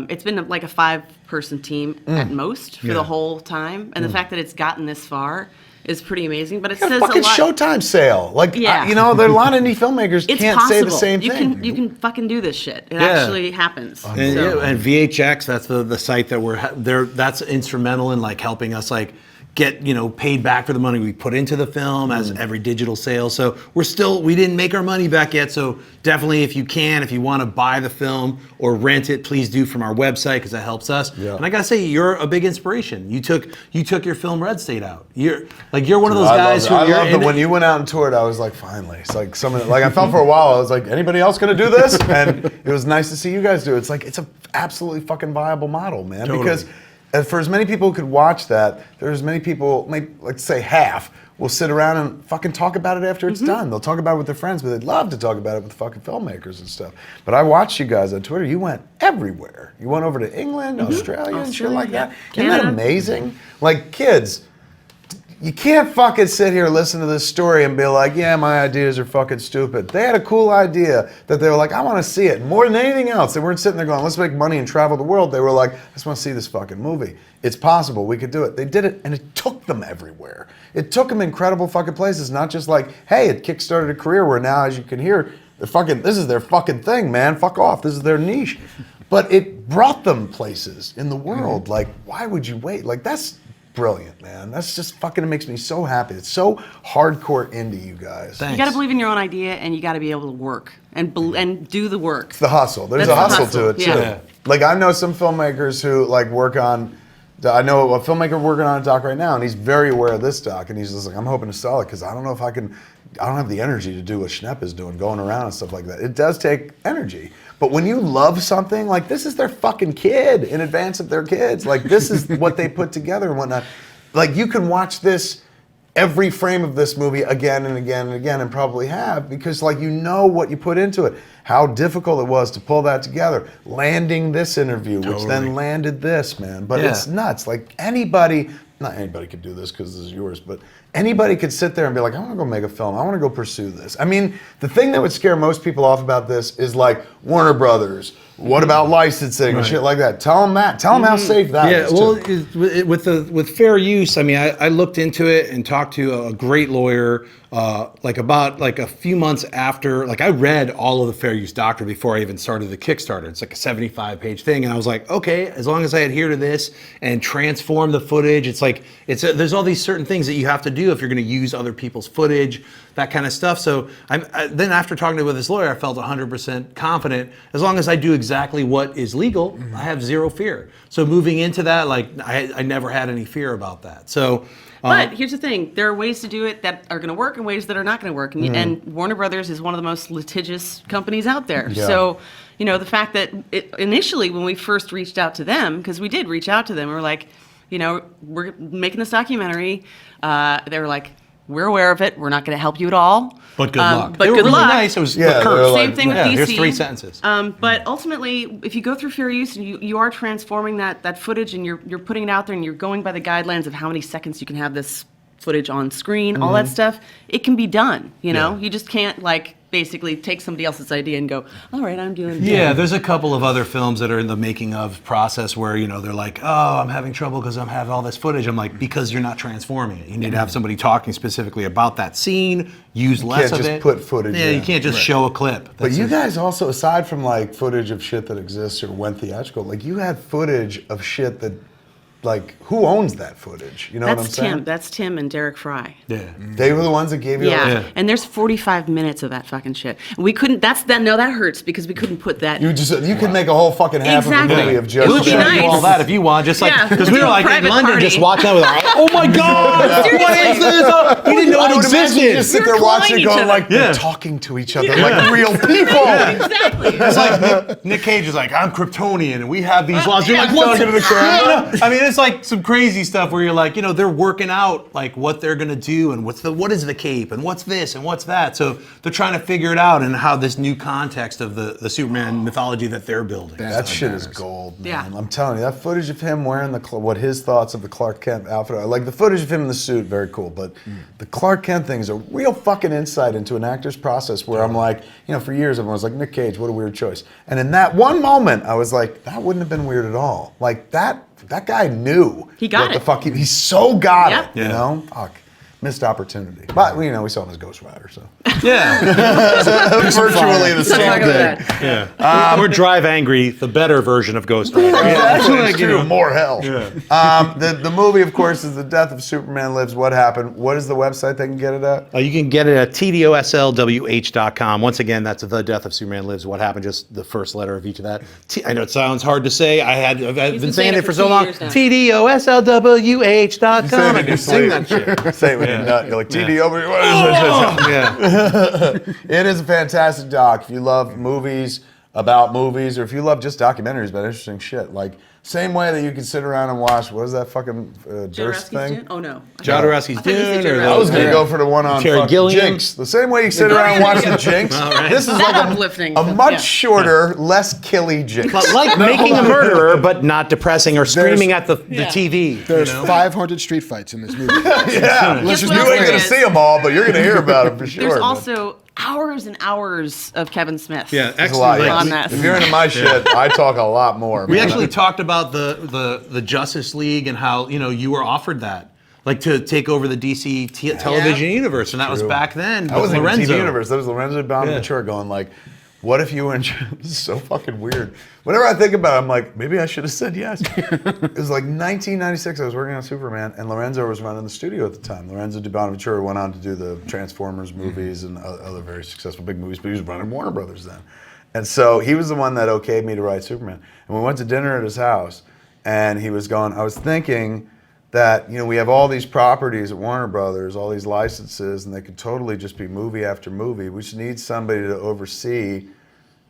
[SPEAKER 4] it's been like a 5-person team at most for the whole time. And the fact that it's gotten this far is pretty amazing. But it
[SPEAKER 1] Got a
[SPEAKER 4] says a
[SPEAKER 1] fucking
[SPEAKER 4] lot.
[SPEAKER 1] Showtime sale. Like,
[SPEAKER 4] Yeah.
[SPEAKER 1] you know, there are a lot of indie filmmakers
[SPEAKER 4] It's
[SPEAKER 1] can't
[SPEAKER 4] possible.
[SPEAKER 1] say the same
[SPEAKER 4] you
[SPEAKER 1] thing.
[SPEAKER 4] You can fucking do this shit. It
[SPEAKER 3] Yeah.
[SPEAKER 4] actually happens.
[SPEAKER 3] And,
[SPEAKER 4] So-
[SPEAKER 3] yeah, and VHX, that's the site that we're there. That's instrumental in like helping us like get paid back for the money we put into the film as every digital sale. So we didn't make our money back yet. So definitely, if you want to buy the film or rent it, please do from our website because that helps us.
[SPEAKER 1] Yeah.
[SPEAKER 3] And I gotta say, you're a big inspiration. You took your film Red State out. You're one of those
[SPEAKER 1] I
[SPEAKER 3] guys
[SPEAKER 1] love
[SPEAKER 3] who
[SPEAKER 1] that when you went out and toured, I was like, finally. It's like I felt for a while, I was like, anybody else gonna do this? And it was nice to see you guys do it. It's like, it's a absolutely fucking viable model, man.
[SPEAKER 3] Totally.
[SPEAKER 1] Because for as many people who could watch that, there's many people, maybe, let's say half, will sit around and fucking talk about it after it's done. They'll talk about it with their friends, but they'd love to talk about it with fucking filmmakers and stuff. But I watched you guys on Twitter. You went everywhere. You went over to England, Australia, and shit like that. Isn't that
[SPEAKER 4] Canada.
[SPEAKER 1] amazing? Like, kids, you can't fucking sit here and listen to this story and be like, yeah, my ideas are fucking stupid. They had a cool idea that they were like, I want to see it. More than anything else, they weren't sitting there going, let's make money and travel the world. They were like, I just want to see this fucking movie. It's possible. We could do it. They did it, and it took them everywhere. It took them incredible fucking places, not just like, hey, it kickstarted a career where now, as you can hear, this is their fucking thing, man. Fuck off. This is their niche. But it brought them places in the world. Like, why would you wait? Like, that's brilliant, man. That's just fucking, it makes me so happy. It's so hardcore indie, you guys.
[SPEAKER 3] Thanks.
[SPEAKER 4] You got to believe in your own idea, and you got to be able to work and do the work.
[SPEAKER 1] It's the hustle. There's
[SPEAKER 4] That's
[SPEAKER 1] a
[SPEAKER 4] the
[SPEAKER 1] hustle
[SPEAKER 4] hustle,
[SPEAKER 1] to it, too.
[SPEAKER 4] yeah.
[SPEAKER 1] Like, I know some filmmakers who, like, work on, I know a filmmaker working on a doc right now, and he's very aware of this doc, and he's just like, I'm hoping to sell it, because I don't know if I don't have the energy to do what Schnepp is doing, going around and stuff like that. It does take energy. But when you love something, like, this is their fucking kid in advance of their kids. Like, this is what they put together and whatnot. Like, you can watch every frame of this movie again and again and again, and probably have, because, like, you know what you put into it, how difficult it was to pull that together, landing this interview, which then landed this, man. But it's nuts. Like, not anybody could do this because this is yours, but anybody could sit there and be like, I want to go make a film. I want to go pursue this. I mean, the thing that would scare most people off about this is like Warner Brothers. What about licensing and shit like that? Tell them that. Tell them how safe that is.
[SPEAKER 3] Well,
[SPEAKER 1] too.
[SPEAKER 3] with fair use, I mean, I looked into it and talked to a great lawyer, about a few months after. Like, I read all of the fair use doctrine before I even started the Kickstarter. It's like a 75-page thing, and I was like, okay, as long as I adhere to this and transform the footage, there's all these certain things that you have to do if you're going to use other people's footage, that kind of stuff. So then after talking with this lawyer, I felt 100% confident. As long as I do exactly what is legal, I have zero fear. So moving into that, like, I never had any fear about that. So.
[SPEAKER 4] But here's the thing: there are ways to do it that are going to work and ways that are not going to work. And Warner Brothers is one of the most litigious companies out there.
[SPEAKER 1] Yeah.
[SPEAKER 4] So, the fact that initially when we first reached out to them, because we did reach out to them, we were like, we're making this documentary. They were like, we're aware of it. We're not going to help you at all.
[SPEAKER 3] But good luck.
[SPEAKER 4] But
[SPEAKER 3] They were
[SPEAKER 4] good
[SPEAKER 3] really
[SPEAKER 4] luck.
[SPEAKER 3] nice. It was
[SPEAKER 1] Yeah,
[SPEAKER 3] the
[SPEAKER 1] they were
[SPEAKER 3] curse.
[SPEAKER 1] like,
[SPEAKER 4] Same thing with
[SPEAKER 3] Yeah,
[SPEAKER 4] DC.
[SPEAKER 3] here's 3 sentences.
[SPEAKER 4] But ultimately, if you go through fair use and you are transforming that footage and you're putting it out there and you're going by the guidelines of how many seconds you can have this footage on screen, all that stuff, it can be done. You just can't, like, basically take somebody else's idea and go, all right, I'm doing
[SPEAKER 3] Yeah, there's a couple of other films that are in the making of process where, they're like, oh, I'm having trouble because I'm having all this footage. I'm like, because you're not transforming it. You need to have somebody talking specifically about that scene, use less of it.
[SPEAKER 1] You can't just put footage
[SPEAKER 3] Yeah,
[SPEAKER 1] in.
[SPEAKER 3] you can't just show a clip.
[SPEAKER 1] But
[SPEAKER 3] That's
[SPEAKER 1] you
[SPEAKER 3] it.
[SPEAKER 1] guys also, aside from like footage of shit that exists or went theatrical, like you had footage of shit that, like, who owns that footage? You know what I'm
[SPEAKER 4] That's
[SPEAKER 1] saying?
[SPEAKER 4] Tim. That's Tim and Derek Fry.
[SPEAKER 3] Yeah.
[SPEAKER 1] They were the ones that gave you all
[SPEAKER 4] Yeah.
[SPEAKER 1] that.
[SPEAKER 4] And there's 45 minutes of that fucking shit. We couldn't. That hurts because we couldn't put that.
[SPEAKER 1] You could make a whole fucking half
[SPEAKER 4] Exactly.
[SPEAKER 1] of a movie of just
[SPEAKER 3] We'll
[SPEAKER 4] Would be
[SPEAKER 3] show
[SPEAKER 1] that.
[SPEAKER 3] you
[SPEAKER 4] nice.
[SPEAKER 3] all that if you want, just like,
[SPEAKER 4] Yeah,
[SPEAKER 3] because we
[SPEAKER 4] do
[SPEAKER 3] were
[SPEAKER 4] a
[SPEAKER 3] like in
[SPEAKER 4] private
[SPEAKER 3] London
[SPEAKER 4] party.
[SPEAKER 3] just watching that with our, oh my God, what is this? You didn't know
[SPEAKER 1] I
[SPEAKER 3] it
[SPEAKER 1] would imagine you
[SPEAKER 3] existed.
[SPEAKER 1] just sit
[SPEAKER 4] You're
[SPEAKER 1] there watching it
[SPEAKER 4] clawing
[SPEAKER 1] going
[SPEAKER 4] each
[SPEAKER 1] like,
[SPEAKER 4] other.
[SPEAKER 1] they're
[SPEAKER 3] Yeah.
[SPEAKER 1] talking to each other like real people.
[SPEAKER 4] Exactly.
[SPEAKER 3] It's like Nick Cage is like, I'm Kryptonian, and we have these laws. You're like,
[SPEAKER 4] yeah.
[SPEAKER 3] what's
[SPEAKER 1] Talking to the camera.
[SPEAKER 3] I mean, it's like some crazy stuff where you're like, they're working out like what they're gonna do and what is the cape and what's this and what's that. So they're trying to figure it out and how this new context of the Superman mythology that they're building.
[SPEAKER 1] That shit is gold, man.
[SPEAKER 4] Yeah.
[SPEAKER 1] I'm telling you, that footage of him wearing what his thoughts of the Clark Kent outfit are. Like the footage of him in the suit, very cool. But the Clark Kent thing is a real fucking insight into an actor's process where I'm like, for years everyone was like, Nick Cage, what a weird choice. And in that one moment, I was like, that wouldn't have been weird at all. Like that guy knew.
[SPEAKER 4] He got
[SPEAKER 1] what
[SPEAKER 4] it.
[SPEAKER 1] the fuck he so got
[SPEAKER 4] Yep.
[SPEAKER 1] it. You know? Fuck. Missed opportunity. But we saw him as Ghost Rider, so.
[SPEAKER 3] Yeah,
[SPEAKER 1] Virtually the
[SPEAKER 4] Something
[SPEAKER 1] same
[SPEAKER 4] like
[SPEAKER 1] thing.
[SPEAKER 4] that.
[SPEAKER 3] yeah. Or Drive Angry, the better version of Ghost Rider.
[SPEAKER 1] Actually, it's true. More hell. The movie, of course, is The Death of Superman Lives. What happened? What is the website they can get it at?
[SPEAKER 3] You can get it at tdoslwh.com. Once again, that's The Death of Superman Lives. What happened? Just the first letter of each of that. I know it sounds hard to say. I've been saying it for so
[SPEAKER 4] 2
[SPEAKER 3] long.
[SPEAKER 4] years now.
[SPEAKER 3] tdoslwh.com.
[SPEAKER 1] Say it
[SPEAKER 3] I
[SPEAKER 1] when
[SPEAKER 3] can
[SPEAKER 1] you
[SPEAKER 3] sing
[SPEAKER 1] sleep.
[SPEAKER 3] that shit.
[SPEAKER 1] Say it when you're nut. You're like, TD over here.
[SPEAKER 3] Yeah.
[SPEAKER 1] It is a fantastic doc. If you love movies about movies, or if you love just documentaries about interesting shit, like same way that you can sit around and watch, what is that fucking Durst
[SPEAKER 4] Jodorowsky's
[SPEAKER 1] thing?
[SPEAKER 4] Dune? Oh no.
[SPEAKER 3] Jodorowsky's
[SPEAKER 4] I thought you said
[SPEAKER 3] Dune, or
[SPEAKER 4] Jodorowsky.
[SPEAKER 1] I was gonna go for the one on
[SPEAKER 3] Terry
[SPEAKER 1] fucking
[SPEAKER 3] Gilliam.
[SPEAKER 1] Jinx. The same way you sit around and watch the Jinx. This is like
[SPEAKER 4] uplifting.
[SPEAKER 1] a much
[SPEAKER 4] Yeah.
[SPEAKER 1] shorter, less killy Jinx.
[SPEAKER 3] But like making a murderer, but not depressing or screaming at the TV.
[SPEAKER 2] There's 500 street fights in this movie.
[SPEAKER 1] Yeah,
[SPEAKER 2] Let's just
[SPEAKER 1] you
[SPEAKER 2] be
[SPEAKER 1] ain't
[SPEAKER 2] clear.
[SPEAKER 1] gonna see them all, but you're gonna hear about them for sure.
[SPEAKER 4] There's
[SPEAKER 1] but-
[SPEAKER 4] also hours and hours of Kevin Smith.
[SPEAKER 3] Yeah,
[SPEAKER 1] There's a lot,
[SPEAKER 3] excellent.
[SPEAKER 1] yeah.
[SPEAKER 4] on that.
[SPEAKER 1] If you're into my shit, I talk a lot more.
[SPEAKER 3] We
[SPEAKER 1] man.
[SPEAKER 3] actually talked about the Justice League and how you were offered that, like to take over the DC television universe, and that was back then.
[SPEAKER 1] That
[SPEAKER 3] with
[SPEAKER 1] wasn't even
[SPEAKER 3] Lorenzo.
[SPEAKER 1] TV Universe. That was Lorenzo Bonaventura going like, what if you were in... This is so fucking weird. Whenever I think about it, I'm like, maybe I should have said yes. It was like 1996. I was working on Superman, and Lorenzo was running the studio at the time. Lorenzo Bonaventura went on to do the Transformers movies and other very successful big movies, but he was running Warner Brothers then. And so he was the one that okayed me to write Superman. And we went to dinner at his house, and he was going, I was thinking that, we have all these properties at Warner Brothers, all these licenses, and they could totally just be movie after movie. We just need somebody to oversee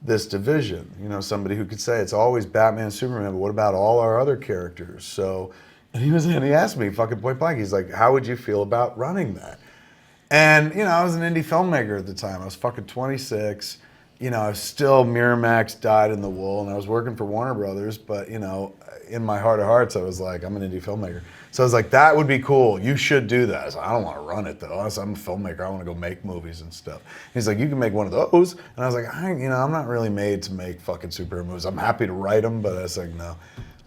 [SPEAKER 1] this division. Somebody who could say it's always Batman and Superman, but what about all our other characters? So, and he asked me fucking point blank, he's like, how would you feel about running that? And, I was an indie filmmaker at the time. I was fucking 26. I was still Miramax dyed in the wool, and I was working for Warner Brothers, but, in my heart of hearts, I was like, I'm an indie filmmaker. So I was like, that would be cool. You should do that. I was like, I don't want to run it, though. I'm a filmmaker. I want to go make movies and stuff. He's like, you can make one of those. And I was like, I'm not really made to make fucking superhero movies. I'm happy to write them, but I was like, no.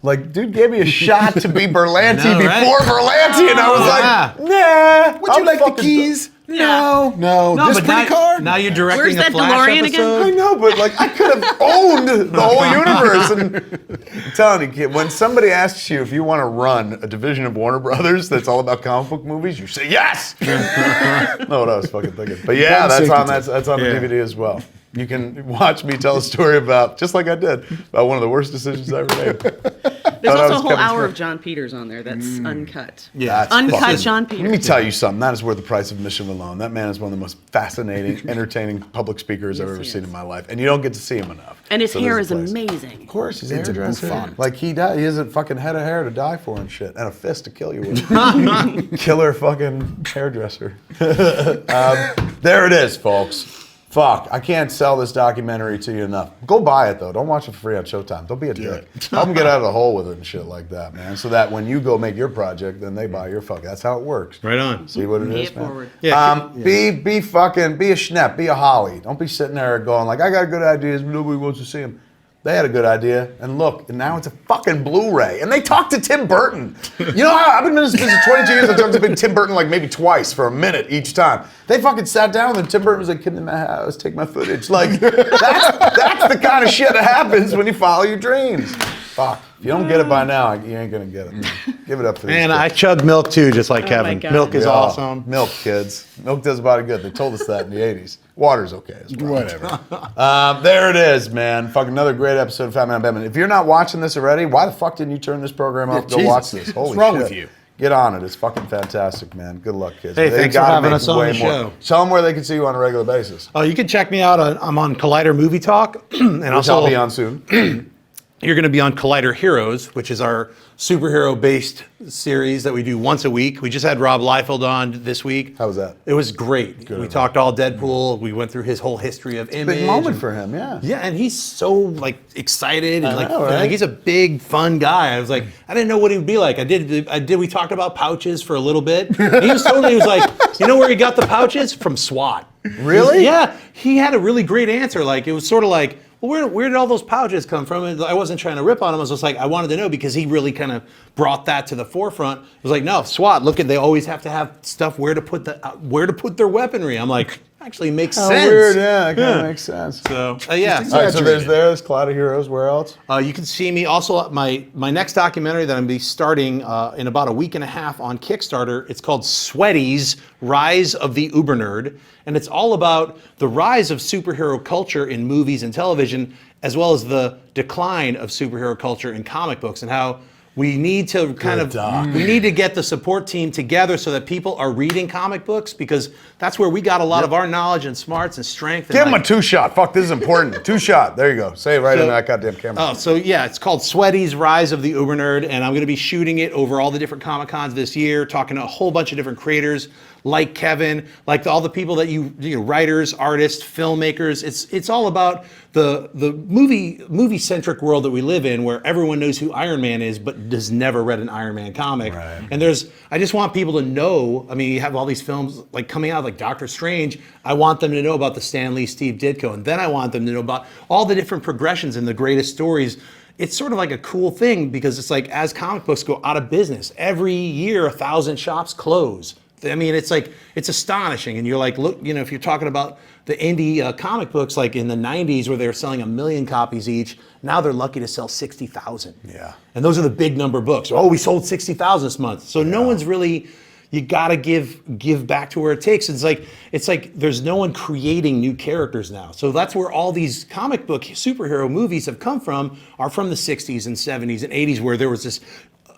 [SPEAKER 1] Like, dude gave me a shot to be Berlanti
[SPEAKER 3] I know, right?
[SPEAKER 1] before Berlanti, and I was like, nah.
[SPEAKER 2] Would you like the keys?
[SPEAKER 4] Yeah.
[SPEAKER 2] No.
[SPEAKER 3] No,
[SPEAKER 2] This
[SPEAKER 3] but
[SPEAKER 2] pretty car?
[SPEAKER 3] now you're directing
[SPEAKER 4] Where's
[SPEAKER 3] a
[SPEAKER 4] that
[SPEAKER 3] Flash
[SPEAKER 4] DeLorean again?
[SPEAKER 3] episode.
[SPEAKER 1] I know, but like I could have owned the whole universe. And I'm telling you, kid, when somebody asks you if you want to run a division of Warner Brothers that's all about comic book movies, you say yes. Know what I was fucking thinking. But yeah, that's on the DVD as well. You can watch me tell a story about, just like I did, about one of the worst decisions I ever made.
[SPEAKER 4] There's
[SPEAKER 1] Thought I
[SPEAKER 4] also a
[SPEAKER 1] was
[SPEAKER 4] whole
[SPEAKER 1] Kevin
[SPEAKER 4] hour
[SPEAKER 1] Smith.
[SPEAKER 4] of John Peters on there that's uncut.
[SPEAKER 3] Yeah.
[SPEAKER 1] That's
[SPEAKER 4] Uncut
[SPEAKER 1] fucking-
[SPEAKER 4] John
[SPEAKER 1] Let me
[SPEAKER 4] Peters.
[SPEAKER 1] tell you something. That is worth the price of admission alone. That man is one of the most fascinating, entertaining public speakers I've ever
[SPEAKER 4] he
[SPEAKER 1] seen
[SPEAKER 4] is.
[SPEAKER 1] in my life. And you don't get to see him enough.
[SPEAKER 4] And his
[SPEAKER 1] So
[SPEAKER 4] hair
[SPEAKER 1] there's
[SPEAKER 4] is
[SPEAKER 1] a place.
[SPEAKER 4] amazing.
[SPEAKER 1] Of course, he's a
[SPEAKER 2] It's a
[SPEAKER 1] hairdresser.
[SPEAKER 2] bouffant.
[SPEAKER 1] Like he has a fucking head of hair to die for and shit, and a fist to kill you with. Killer fucking hairdresser. There it is, folks. fuck, I can't sell this documentary to you enough. Go buy it though. Don't watch it for free on Showtime. Don't be a dick. Help them get out of the hole with it and shit like that, man. So that when you go make your project, then they buy your fuck. That's how it works.
[SPEAKER 3] Right on.
[SPEAKER 1] See what it
[SPEAKER 4] Pay
[SPEAKER 1] is,
[SPEAKER 4] it
[SPEAKER 1] man?
[SPEAKER 4] forward.
[SPEAKER 1] Be a Schnepp, be a Holly. Don't be sitting there going like, I got good ideas, but nobody wants to see them. They had a good idea, and look, and now it's a fucking Blu-ray. And they talked to Tim Burton. You know how I've been in this business 22 years. I talked to Tim Burton like maybe twice for a minute each time. They fucking sat down with him. Tim Burton was like, "Come to my house, take my footage." Like that's the kind of shit that happens when you follow your dreams. Fuck. If you don't get it by now, you ain't gonna get it. Give it up for these
[SPEAKER 3] And
[SPEAKER 1] kids.
[SPEAKER 3] I chug milk too, just like
[SPEAKER 4] my
[SPEAKER 3] Kevin.
[SPEAKER 4] God.
[SPEAKER 3] Milk is
[SPEAKER 1] Yeah.
[SPEAKER 3] awesome.
[SPEAKER 1] Milk, kids. Milk does body good. They told us that in the 80s. Water's okay as well.
[SPEAKER 2] Whatever.
[SPEAKER 1] There it is, man. Fucking another great episode of Fat Man Batman. If you're not watching this already, why the fuck didn't you turn this program off? Go
[SPEAKER 2] Jesus.
[SPEAKER 1] watch this. Holy
[SPEAKER 2] What's wrong
[SPEAKER 1] shit.
[SPEAKER 2] with you?
[SPEAKER 1] Get on it. It's fucking fantastic, man. Good luck, kids.
[SPEAKER 3] Hey,
[SPEAKER 1] They
[SPEAKER 3] thanks for
[SPEAKER 1] gotta
[SPEAKER 3] having
[SPEAKER 1] make
[SPEAKER 3] us on
[SPEAKER 1] way
[SPEAKER 3] the
[SPEAKER 1] more.
[SPEAKER 3] show.
[SPEAKER 1] Tell them where they can see you on a regular basis.
[SPEAKER 3] Oh, you can check me out. I'm on Collider Movie Talk, and
[SPEAKER 1] Which
[SPEAKER 3] also
[SPEAKER 1] I'll be on soon.
[SPEAKER 3] you're going to be on Collider Heroes, which is our superhero-based series that we do once a week. We just had Rob Liefeld on this week.
[SPEAKER 1] How was that?
[SPEAKER 3] It was great. We talked all Deadpool. We went through his whole history of image.
[SPEAKER 1] Big moment
[SPEAKER 3] and-
[SPEAKER 1] for him, yeah.
[SPEAKER 3] Yeah, and he's so like excited and
[SPEAKER 1] know, right?
[SPEAKER 3] like he's a big fun guy. I was like, I didn't know what he would be like. We talked about pouches for a little bit. He was like, you know where he got the pouches? From SWAT.
[SPEAKER 1] Really?
[SPEAKER 3] Yeah, he had a really great answer. Like it was sort of like, well, where did all those pouches come from? And I wasn't trying to rip on him. I was just like, I wanted to know because he really kind of brought that to the forefront. It was like, no, SWAT. Look at, they always have to have stuff where to put their weaponry. I'm like, actually makes
[SPEAKER 1] How
[SPEAKER 3] sense.
[SPEAKER 1] weird, yeah, that kind of makes sense.
[SPEAKER 3] So yeah.
[SPEAKER 1] All right, so there's Cloud of Heroes. Where else?
[SPEAKER 3] You can see me also my next documentary that I'm going to be starting in about a week and a half on Kickstarter. It's called Sweaties: Rise of the Uber Nerd, and it's all about the rise of superhero culture in movies and television, as well as the decline of superhero culture in comic books, and how we need to we need to get the support team together so that people are reading comic books, because that's where we got a lot of our knowledge and smarts and strength.
[SPEAKER 1] Give him a 2-shot. Fuck, this is important. 2-shot. There you go. Say it right into that goddamn camera.
[SPEAKER 3] Oh, so yeah, it's called Sweaties: Rise of the Uber Nerd, and I'm going to be shooting it over all the different Comic Cons this year, talking to a whole bunch of different creators like Kevin, like all the people that you know, writers, artists, filmmakers. It's all about the movie centric world that we live in, where everyone knows who Iron Man is, but has never read an Iron Man comic.
[SPEAKER 1] Right.
[SPEAKER 3] And I just want people to know. I mean, you have all these films like coming out, like Doctor Strange. I want them to know about the Stan Lee, Steve Ditko, and then I want them to know about all the different progressions and the greatest stories. It's sort of like a cool thing, because it's like, as comic books go out of business, every year 1,000 shops close. I mean, it's like, it's astonishing. And you're like, look, you know, if you're talking about the indie comic books, like in the 90s where they were selling 1 million copies each, now they're lucky to sell 60,000.
[SPEAKER 1] Yeah.
[SPEAKER 3] And those are the big number books. Oh, we sold 60,000 this month. So no one's really, you gotta give back to where it takes. It's like there's no one creating new characters now. So that's where all these comic book superhero movies have come from, are from the 60s and 70s and 80s, where there was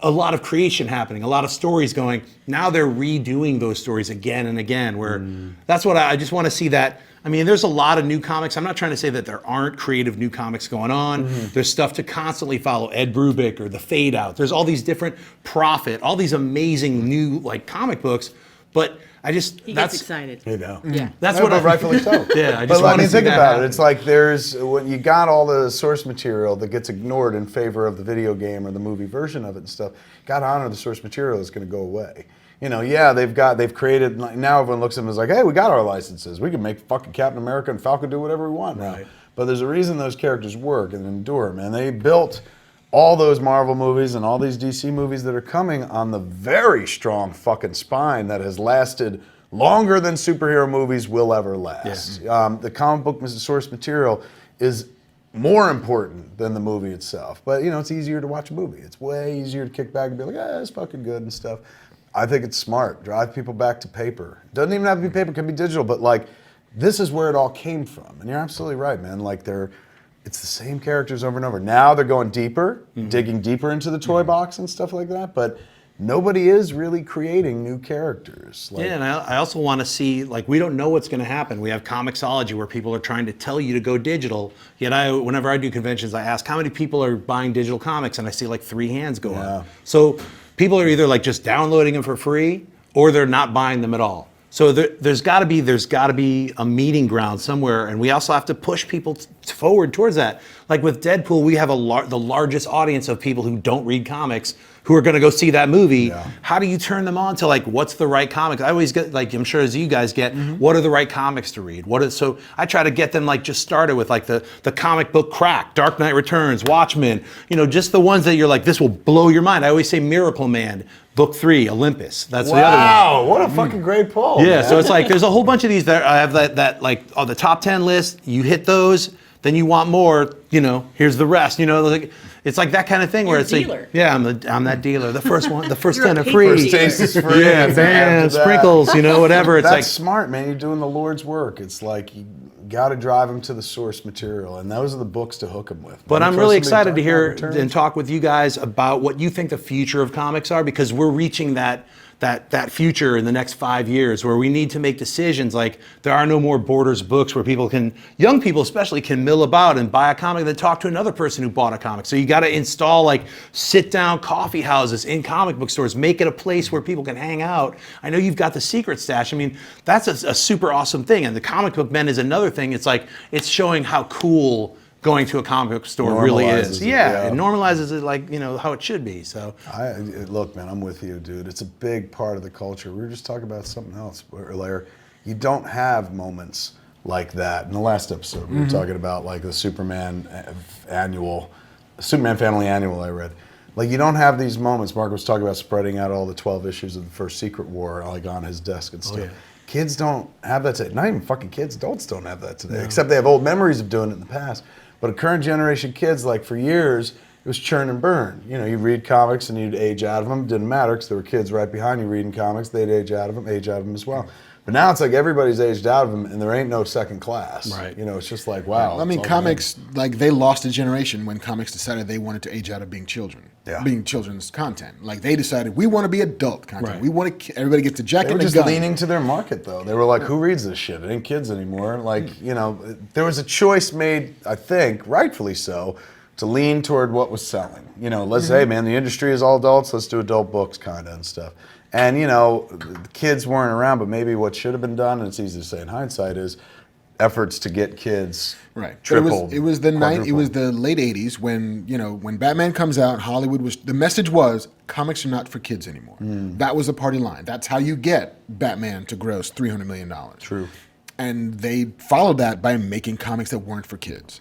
[SPEAKER 3] a lot of creation happening, a lot of stories going. Now they're redoing those stories again and again, where that's what I just want to see that. I mean, there's a lot of new comics. I'm not trying to say that there aren't creative new comics going on. There's stuff to constantly follow. Ed Brubaker, The Fade Out. There's all these different Prophet, all these amazing new like comic books. But I just,
[SPEAKER 4] He gets excited.
[SPEAKER 1] You know.
[SPEAKER 4] Yeah.
[SPEAKER 3] that's
[SPEAKER 1] No,
[SPEAKER 3] what
[SPEAKER 1] but rightfully so.
[SPEAKER 3] Yeah, I just
[SPEAKER 1] But I
[SPEAKER 3] want to
[SPEAKER 1] mean,
[SPEAKER 3] see
[SPEAKER 1] think
[SPEAKER 3] that
[SPEAKER 1] about
[SPEAKER 3] happen.
[SPEAKER 1] it. It's like when you got all the source material that gets ignored in favor of the video game or the movie version of it and stuff. Got to honor the source material that's going to go away. You know, yeah, they've created. Now everyone looks at them as like, hey, we got our licenses. We can make fucking Captain America and Falcon do whatever we want now.
[SPEAKER 3] Right.
[SPEAKER 1] But there's a reason those characters work and endure, man. They built all those Marvel movies and all these DC movies that are coming on the very strong fucking spine that has lasted longer than superhero movies will ever last. The comic book source material is more important than the movie itself. But, you know, it's easier to watch a movie. It's way easier to kick back and be like, it's fucking good and stuff. I think it's smart. Drive people back to paper. Doesn't even have to be paper, it can be digital, but like, this is where it all came from. And you're absolutely right, man. Like, it's the same characters over and over. Now they're going deeper, digging deeper into the toy box and stuff like that, but nobody is really creating new characters. Like,
[SPEAKER 3] Yeah, and I also want to see, like, we don't know what's going to happen. We have Comixology where people are trying to tell you to go digital. Yet whenever I do conventions, I ask how many people are buying digital comics, and I see like 3 hands go up. So people are either like just downloading them for free, or they're not buying them at all. So there's got to be a meeting ground somewhere, and we also have to push people forward towards that. Like with Deadpool, we have the largest audience of people who don't read comics who are going to go see that movie.
[SPEAKER 1] Yeah.
[SPEAKER 3] How do you turn them on to like what's the right comic? I always get, like, I'm sure as you guys get, what are the right comics to read? So I try to get them like just started with like the comic book crack, Dark Knight Returns, Watchmen, just the ones that you're like, this will blow your mind. I always say Miracle Man, Book 3, Olympus. That's the other one.
[SPEAKER 1] Wow, what a fucking great pull.
[SPEAKER 3] Yeah,
[SPEAKER 1] man.
[SPEAKER 3] so it's like there's a whole bunch of these that I have that like on the top 10 list. You hit those, then you want more. Here's the rest. Like it's like that kind of thing where
[SPEAKER 4] You're
[SPEAKER 3] it's
[SPEAKER 4] a dealer.
[SPEAKER 3] like, yeah, I'm that dealer. The first one, the first
[SPEAKER 4] You're a
[SPEAKER 3] 10 are
[SPEAKER 4] paper
[SPEAKER 3] free.
[SPEAKER 4] dealer.
[SPEAKER 1] Taste is free.
[SPEAKER 3] Yeah,
[SPEAKER 1] After
[SPEAKER 3] bands,
[SPEAKER 1] that.
[SPEAKER 3] sprinkles, whatever. It's
[SPEAKER 1] That's
[SPEAKER 3] like
[SPEAKER 1] smart, man. You're doing the Lord's work. It's like you got to drive them to the source material, and those are the books to hook them with.
[SPEAKER 3] But
[SPEAKER 1] When
[SPEAKER 3] I'm
[SPEAKER 1] you
[SPEAKER 3] really
[SPEAKER 1] trust somebody
[SPEAKER 3] excited to
[SPEAKER 1] talk
[SPEAKER 3] hear
[SPEAKER 1] about returns,
[SPEAKER 3] and talk with you guys about what you think the future of comics are, because we're reaching that future in the next 5 years where we need to make decisions. Like there are no more Borders books where young people especially, can mill about and buy a comic and then talk to another person who bought a comic. So you got to install like sit down coffee houses in comic book stores, make it a place where people can hang out. I know you've got the Secret Stash. I mean, that's a super awesome thing. And the Comic Book Men is another thing. It's like, it's showing how cool going to a comic book store really is.
[SPEAKER 1] Normalizes it,
[SPEAKER 3] Yeah,
[SPEAKER 1] yeah.
[SPEAKER 3] it normalizes it like, how it should be. So
[SPEAKER 1] Look, man, I'm with you, dude. It's a big part of the culture. We were just talking about something else earlier. You don't have moments like that. In the last episode, we were talking about like the Superman Family Annual I read. Like you don't have these moments. Marc was talking about spreading out all the 12 issues of the first Secret War like on his desk and stuff.
[SPEAKER 3] yeah.
[SPEAKER 1] Kids don't have that today. Not even fucking kids. Adults don't have that today. Except they have old memories of doing it in the past. But current generation kids, like for years, it was churn and burn. You read comics and you'd age out of them. Didn't matter because there were kids right behind you reading comics. They'd age out of them as well. But now it's like everybody's aged out of them and there ain't no second class.
[SPEAKER 3] Right.
[SPEAKER 1] It's just like, wow.
[SPEAKER 2] I mean,
[SPEAKER 1] it's all
[SPEAKER 2] comics, like they lost a generation when comics decided they wanted to age out of being children,
[SPEAKER 1] Yeah.
[SPEAKER 2] being children's content. Like they decided we want to be adult content.
[SPEAKER 3] Right.
[SPEAKER 2] We want to. Everybody gets a jacket
[SPEAKER 1] They were
[SPEAKER 2] and a
[SPEAKER 1] just
[SPEAKER 2] gun.
[SPEAKER 1] leaning to their market, though. They were like, who reads this shit? It ain't kids anymore. Like, there was a choice made, I think, rightfully so, to lean toward what was selling. Let's say, man, the industry is all adults. Let's do adult books kind of and stuff. And, the kids weren't around, but maybe what should have been done, and it's easy to say in hindsight, is efforts to get kids
[SPEAKER 2] Right.
[SPEAKER 1] tripled.
[SPEAKER 2] It was the
[SPEAKER 1] quadrupled.
[SPEAKER 2] late '80s when when Batman comes out. Hollywood the message was comics are not for kids anymore. That was the party line. That's how you get Batman to gross $300 million.
[SPEAKER 1] True.
[SPEAKER 2] And they followed that by making comics that weren't for kids,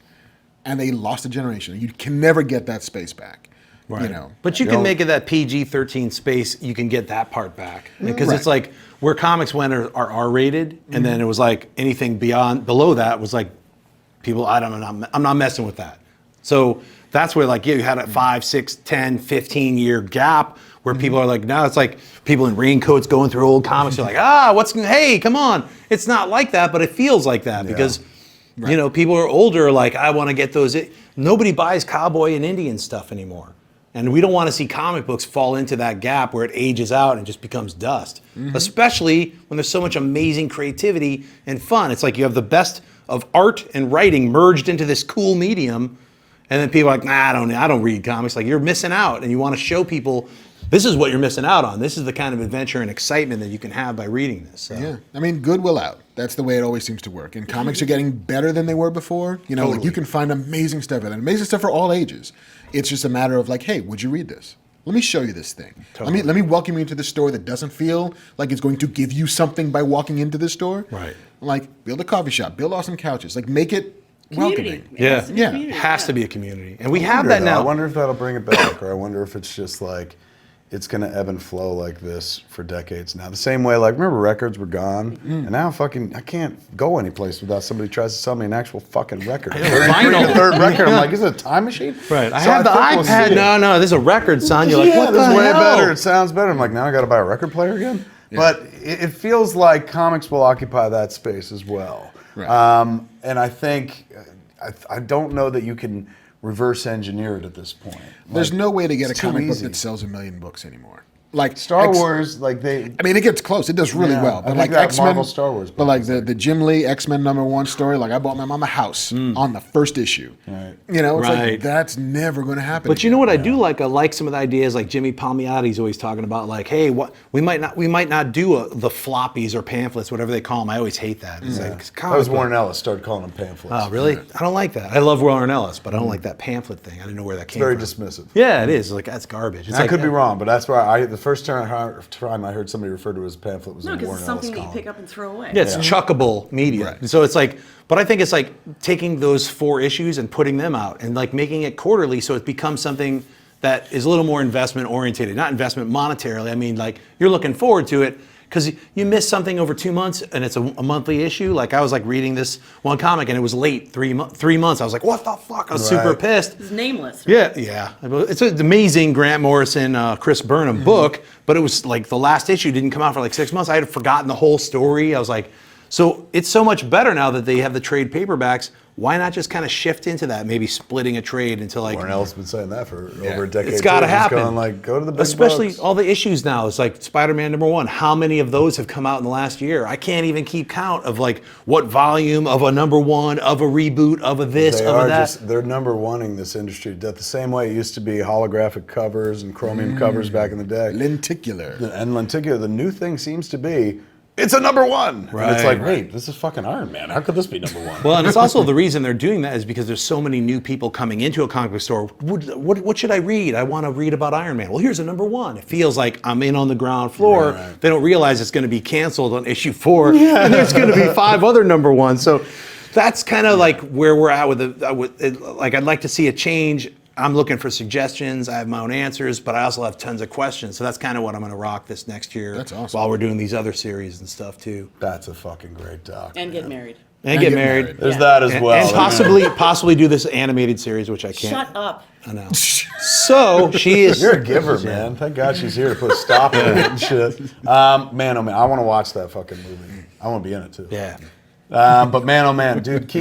[SPEAKER 2] and they lost a generation. You can never get that space back.
[SPEAKER 3] Right. But you can make it that PG-13 space. You can get that part back because it's like where comics went are R-rated, and then it was like anything below that was like people. I'm not messing with that. So that's where like you had a 5, 6, 10, 15-year gap where people are like now it's like people in raincoats going through old comics. You're like hey, come on. It's not like that, but it feels like that because. People are older. Like I want to get those. Nobody buys cowboy and Indian stuff anymore. And we don't want to see comic books fall into that gap where it ages out and just becomes dust, especially when there's so much amazing creativity and fun. It's like you have the best of art and writing merged into this cool medium, and then people are like, I don't read comics. Like you're missing out, and you want to show people this is what you're missing out on. This is the kind of adventure and excitement that you can have by reading this. So.
[SPEAKER 2] Yeah, I mean, good will out. That's the way it always seems to work. And comics are getting better than they were before. Like you can find amazing stuff, and amazing stuff for all ages. It's just a matter of like, hey, would you read this? Let me show you this thing.
[SPEAKER 3] Totally.
[SPEAKER 2] Let me welcome you into the store that doesn't feel like it's going to give you something by walking into the store.
[SPEAKER 3] Right.
[SPEAKER 2] Like build a coffee shop, build awesome couches, like make it
[SPEAKER 4] Community.
[SPEAKER 2] welcoming.
[SPEAKER 4] It has to be
[SPEAKER 3] Yeah,
[SPEAKER 4] community,
[SPEAKER 3] it has
[SPEAKER 4] yeah.
[SPEAKER 3] to be a community, and we have that
[SPEAKER 1] I
[SPEAKER 3] now.
[SPEAKER 1] wonder if that'll bring it back, or I wonder if it's just like it's going to ebb and flow like this for decades now. The same way, like, remember records were gone, and now I can't go anyplace without somebody tries to sell me an actual fucking record.
[SPEAKER 3] Vinyl.
[SPEAKER 1] The third record, I'm like, is it a time machine?
[SPEAKER 3] Right. I
[SPEAKER 1] So
[SPEAKER 3] have the
[SPEAKER 1] think we'll
[SPEAKER 3] iPad.
[SPEAKER 1] see it.
[SPEAKER 3] No, this is a record, son. You're like,
[SPEAKER 1] Yeah,
[SPEAKER 3] what
[SPEAKER 1] this
[SPEAKER 3] the
[SPEAKER 1] is way
[SPEAKER 3] hell?
[SPEAKER 1] better. It sounds better. I'm like, now I got to buy a record player again. But it feels like comics will occupy that space as well.
[SPEAKER 2] Right.
[SPEAKER 1] And I think I don't know that you can reverse engineer it at this point.
[SPEAKER 2] There's no way to get a
[SPEAKER 1] it's too
[SPEAKER 2] comic book
[SPEAKER 1] easy.
[SPEAKER 2] that sells 1 million books anymore. like
[SPEAKER 1] Star Wars, like they.
[SPEAKER 2] I mean, it gets close. It does really
[SPEAKER 1] Yeah,
[SPEAKER 2] well.
[SPEAKER 1] I
[SPEAKER 2] But
[SPEAKER 1] think
[SPEAKER 2] like
[SPEAKER 1] that
[SPEAKER 2] X-Men,
[SPEAKER 1] Marvel Star Wars
[SPEAKER 2] but like the Jim Lee X-Men #1 story, like I bought my mom a house on the first issue.
[SPEAKER 1] Right.
[SPEAKER 2] You know, it's
[SPEAKER 3] Right.
[SPEAKER 2] like that's never going to happen.
[SPEAKER 3] But you know
[SPEAKER 2] again.
[SPEAKER 3] what I do like? I like some of the ideas like Jimmy Palmiotti's always talking about, like, hey, what we might not do the floppies or pamphlets, whatever they call them. I always hate that. It's like,
[SPEAKER 1] That
[SPEAKER 3] comic
[SPEAKER 1] was
[SPEAKER 3] book.
[SPEAKER 1] Warren Ellis started calling them pamphlets.
[SPEAKER 3] Oh, really? I don't like that. I love Warren Ellis, but I don't like that pamphlet thing. I didn't know where that came
[SPEAKER 1] Very
[SPEAKER 3] from.
[SPEAKER 1] dismissive.
[SPEAKER 3] Yeah, it is. Like, that's garbage. It's
[SPEAKER 1] I
[SPEAKER 3] like,
[SPEAKER 1] could be wrong, but that's why the first time I heard somebody refer to it as a pamphlet was
[SPEAKER 4] No,
[SPEAKER 1] in
[SPEAKER 4] because
[SPEAKER 1] Warren
[SPEAKER 4] it's
[SPEAKER 1] Ellis
[SPEAKER 4] something that you
[SPEAKER 1] column.
[SPEAKER 4] pick up and throw away.
[SPEAKER 3] Yeah, it's chuckable media.
[SPEAKER 2] Right.
[SPEAKER 3] So it's like, but I think it's like taking those 4 issues and putting them out and like making it quarterly so it becomes something that is a little more investment oriented. Not investment monetarily. I mean, like you're looking forward to it because you miss something over 2 months and it's a monthly issue. Like I was like reading this one comic and it was late 3 months. I was like, what the fuck? I was super
[SPEAKER 1] Right.
[SPEAKER 3] pissed.
[SPEAKER 4] It's nameless. Right?
[SPEAKER 3] Yeah. It's an amazing Grant Morrison, Chris Burnham book, but it was like the last issue didn't come out for like 6 months. I had forgotten the whole story. I was like, so it's so much better now that they have the trade paperbacks. Why not just kind of shift into that? Maybe splitting a trade into like.
[SPEAKER 1] Warren Ellis has been saying that for over a decade.
[SPEAKER 3] It's got to
[SPEAKER 1] too. He's
[SPEAKER 3] happen.
[SPEAKER 1] Going like, go to the big
[SPEAKER 3] Especially
[SPEAKER 1] books.
[SPEAKER 3] all the issues now. It's like Spider-Man #1. How many of those have come out in the last year? I can't even keep count of like what volume of a #1, of a reboot, of a this,
[SPEAKER 1] They
[SPEAKER 3] of
[SPEAKER 1] are
[SPEAKER 3] a that.
[SPEAKER 1] just, they're #1ing this industry. The same way it used to be holographic covers and chromium covers back in the day.
[SPEAKER 2] lenticular.
[SPEAKER 1] And lenticular, the new thing seems to be, it's a #1. And it's
[SPEAKER 3] Right.
[SPEAKER 1] like, wait, this is fucking Iron Man. How could this be #1?
[SPEAKER 3] Well, and it's also the reason they're doing that is because there's so many new people coming into a comic book store. What should I read? I want to read about Iron Man. Well, here's a #1. It feels like I'm in on the ground floor.
[SPEAKER 1] Right.
[SPEAKER 3] They don't realize it's going to be canceled on issue 4, and there's going to be 5 other #1s. So that's kind of like where we're at with it. Like I'd like to see a change. I'm looking for suggestions. I have my own answers, but I also have tons of questions. So that's kind of what I'm going to rock this next year.
[SPEAKER 2] That's awesome.
[SPEAKER 3] While we're doing these other series and stuff too.
[SPEAKER 1] That's a fucking great doc.
[SPEAKER 4] And get married.
[SPEAKER 3] And get married.
[SPEAKER 1] There's that as
[SPEAKER 3] And,
[SPEAKER 1] well.
[SPEAKER 3] and possibly do this animated series, which I can't.
[SPEAKER 4] Shut up.
[SPEAKER 3] I know. So she is.
[SPEAKER 1] You're a giver, man. Thank God she's here to put a stop in it and shit. Man, oh man, I want to watch that fucking movie. I want to be in it too.
[SPEAKER 3] Yeah.
[SPEAKER 1] But man, oh man, dude,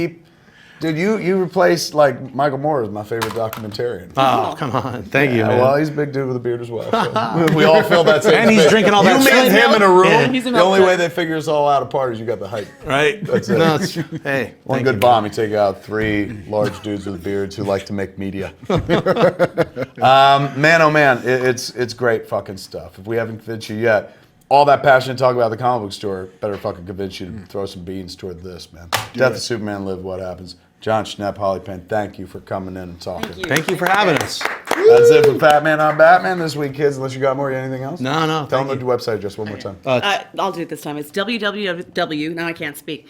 [SPEAKER 1] you replaced like Michael Moore as my favorite documentarian.
[SPEAKER 3] Oh, come on. Thank you,
[SPEAKER 1] Yeah,
[SPEAKER 3] man.
[SPEAKER 1] well, he's a big dude with a beard as well. So we all feel that same
[SPEAKER 3] And he's
[SPEAKER 1] space.
[SPEAKER 3] drinking all that
[SPEAKER 1] You and
[SPEAKER 3] soy
[SPEAKER 1] him
[SPEAKER 3] milk?
[SPEAKER 1] in a room.
[SPEAKER 3] Yeah.
[SPEAKER 4] He's a
[SPEAKER 1] The only
[SPEAKER 4] milk
[SPEAKER 1] way they figure us all out apart is you got the height.
[SPEAKER 3] Right?
[SPEAKER 1] That's it.
[SPEAKER 3] No, hey.
[SPEAKER 1] One
[SPEAKER 3] thank
[SPEAKER 1] good
[SPEAKER 3] you,
[SPEAKER 1] bomb, you take out 3 large dudes with beards who like to make media. Man, oh man, it's great fucking stuff. If we haven't convinced you yet, all that passion to talk about the comic book store better fucking convince you to throw some beans toward this, man. Death of Superman, Live, What Happens. Jon Schnepp, Holly Penn, thank you for coming in and talking.
[SPEAKER 4] Thank you.
[SPEAKER 3] Thank you for having us.
[SPEAKER 1] That's it for Fat Man on Batman this week, kids. Unless you got more, anything else?
[SPEAKER 3] No.
[SPEAKER 1] Tell them
[SPEAKER 3] thank
[SPEAKER 1] the
[SPEAKER 3] you.
[SPEAKER 1] website just one more time.
[SPEAKER 4] I'll do it this time. It's www. Now I can't speak.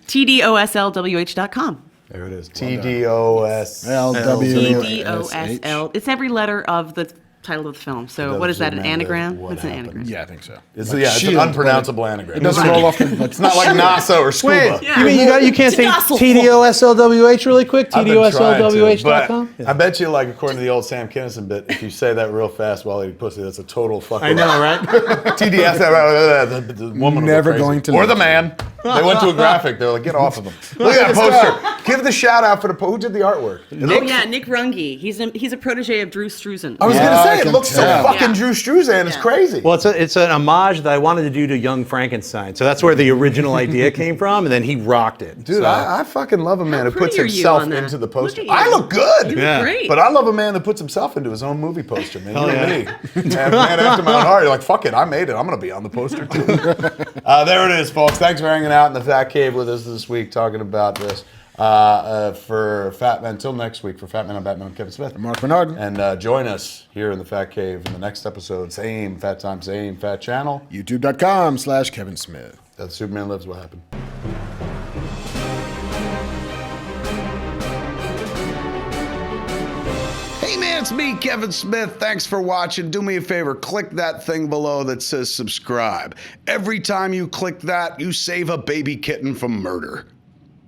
[SPEAKER 4] TDOSLWH.com.
[SPEAKER 1] There it is. TDOS.
[SPEAKER 2] LW.
[SPEAKER 4] TDOSL. It's every letter of the title of the film. So what is that? An anagram? What's an anagram?
[SPEAKER 2] Yeah, I think so.
[SPEAKER 1] It's,
[SPEAKER 2] Like
[SPEAKER 1] yeah, it's an
[SPEAKER 2] shield,
[SPEAKER 1] unpronounceable anagram.
[SPEAKER 2] It doesn't roll off.
[SPEAKER 1] It's not like NASA or scuba.
[SPEAKER 3] Wait, you mean you can't say
[SPEAKER 4] Docile.
[SPEAKER 3] TDOSLWH really quick?
[SPEAKER 1] I've been trying to,
[SPEAKER 3] TDOSLWH.com?
[SPEAKER 1] but I bet you, like, according to the old Sam Kinison bit, if you say that real fast while eating pussy, that's a total fucking.
[SPEAKER 3] I know, right?
[SPEAKER 1] TDS, the woman will
[SPEAKER 2] Never
[SPEAKER 1] go crazy.
[SPEAKER 2] going to
[SPEAKER 1] Or
[SPEAKER 2] lose.
[SPEAKER 1] the man. They went to a graphic. They're like, get off of them. Look at that poster. Give the shout out for who did the artwork?
[SPEAKER 4] Oh yeah, Nick Runge. He's a protege of Drew Struzan.
[SPEAKER 1] I was
[SPEAKER 2] Yeah,
[SPEAKER 1] gonna
[SPEAKER 2] I
[SPEAKER 1] say it
[SPEAKER 2] can
[SPEAKER 1] looks so
[SPEAKER 2] tell.
[SPEAKER 1] fucking
[SPEAKER 4] Yeah.
[SPEAKER 1] Drew Struzan. It's
[SPEAKER 4] Yeah.
[SPEAKER 1] crazy.
[SPEAKER 3] Well, it's an homage that I wanted to do to Young Frankenstein. So that's where the original idea came from, and then he rocked it.
[SPEAKER 1] Dude,
[SPEAKER 3] So-
[SPEAKER 1] I fucking love a man who puts
[SPEAKER 4] pretty are you
[SPEAKER 1] himself
[SPEAKER 4] on that?
[SPEAKER 1] into the
[SPEAKER 4] Look
[SPEAKER 1] poster.
[SPEAKER 4] at you.
[SPEAKER 1] I look good.
[SPEAKER 4] You look
[SPEAKER 3] Yeah.
[SPEAKER 4] great.
[SPEAKER 1] But I love a man that puts himself into his own movie poster, man.
[SPEAKER 3] Hell
[SPEAKER 1] You and
[SPEAKER 3] yeah.
[SPEAKER 1] me. And man after my own heart. You're like, fuck it, I made it. I'm going to be on the poster too. There it is, folks. Thanks for hanging out in the Fat Cave with us this week talking about this. For Fat Man, until next week, for Fat Man on Batman, I'm Kevin Smith.
[SPEAKER 2] Marc Bernardin.
[SPEAKER 1] And join us here in the Fat Cave in the next episode. Same Fat Time, same Fat Channel.
[SPEAKER 2] YouTube.com/Kevin Smith.
[SPEAKER 1] That's Superman Lives, What Happened. Hey man, it's me, Kevin Smith. Thanks for watching. Do me a favor, click that thing below that says subscribe. Every time you click that, you save a baby kitten from murder.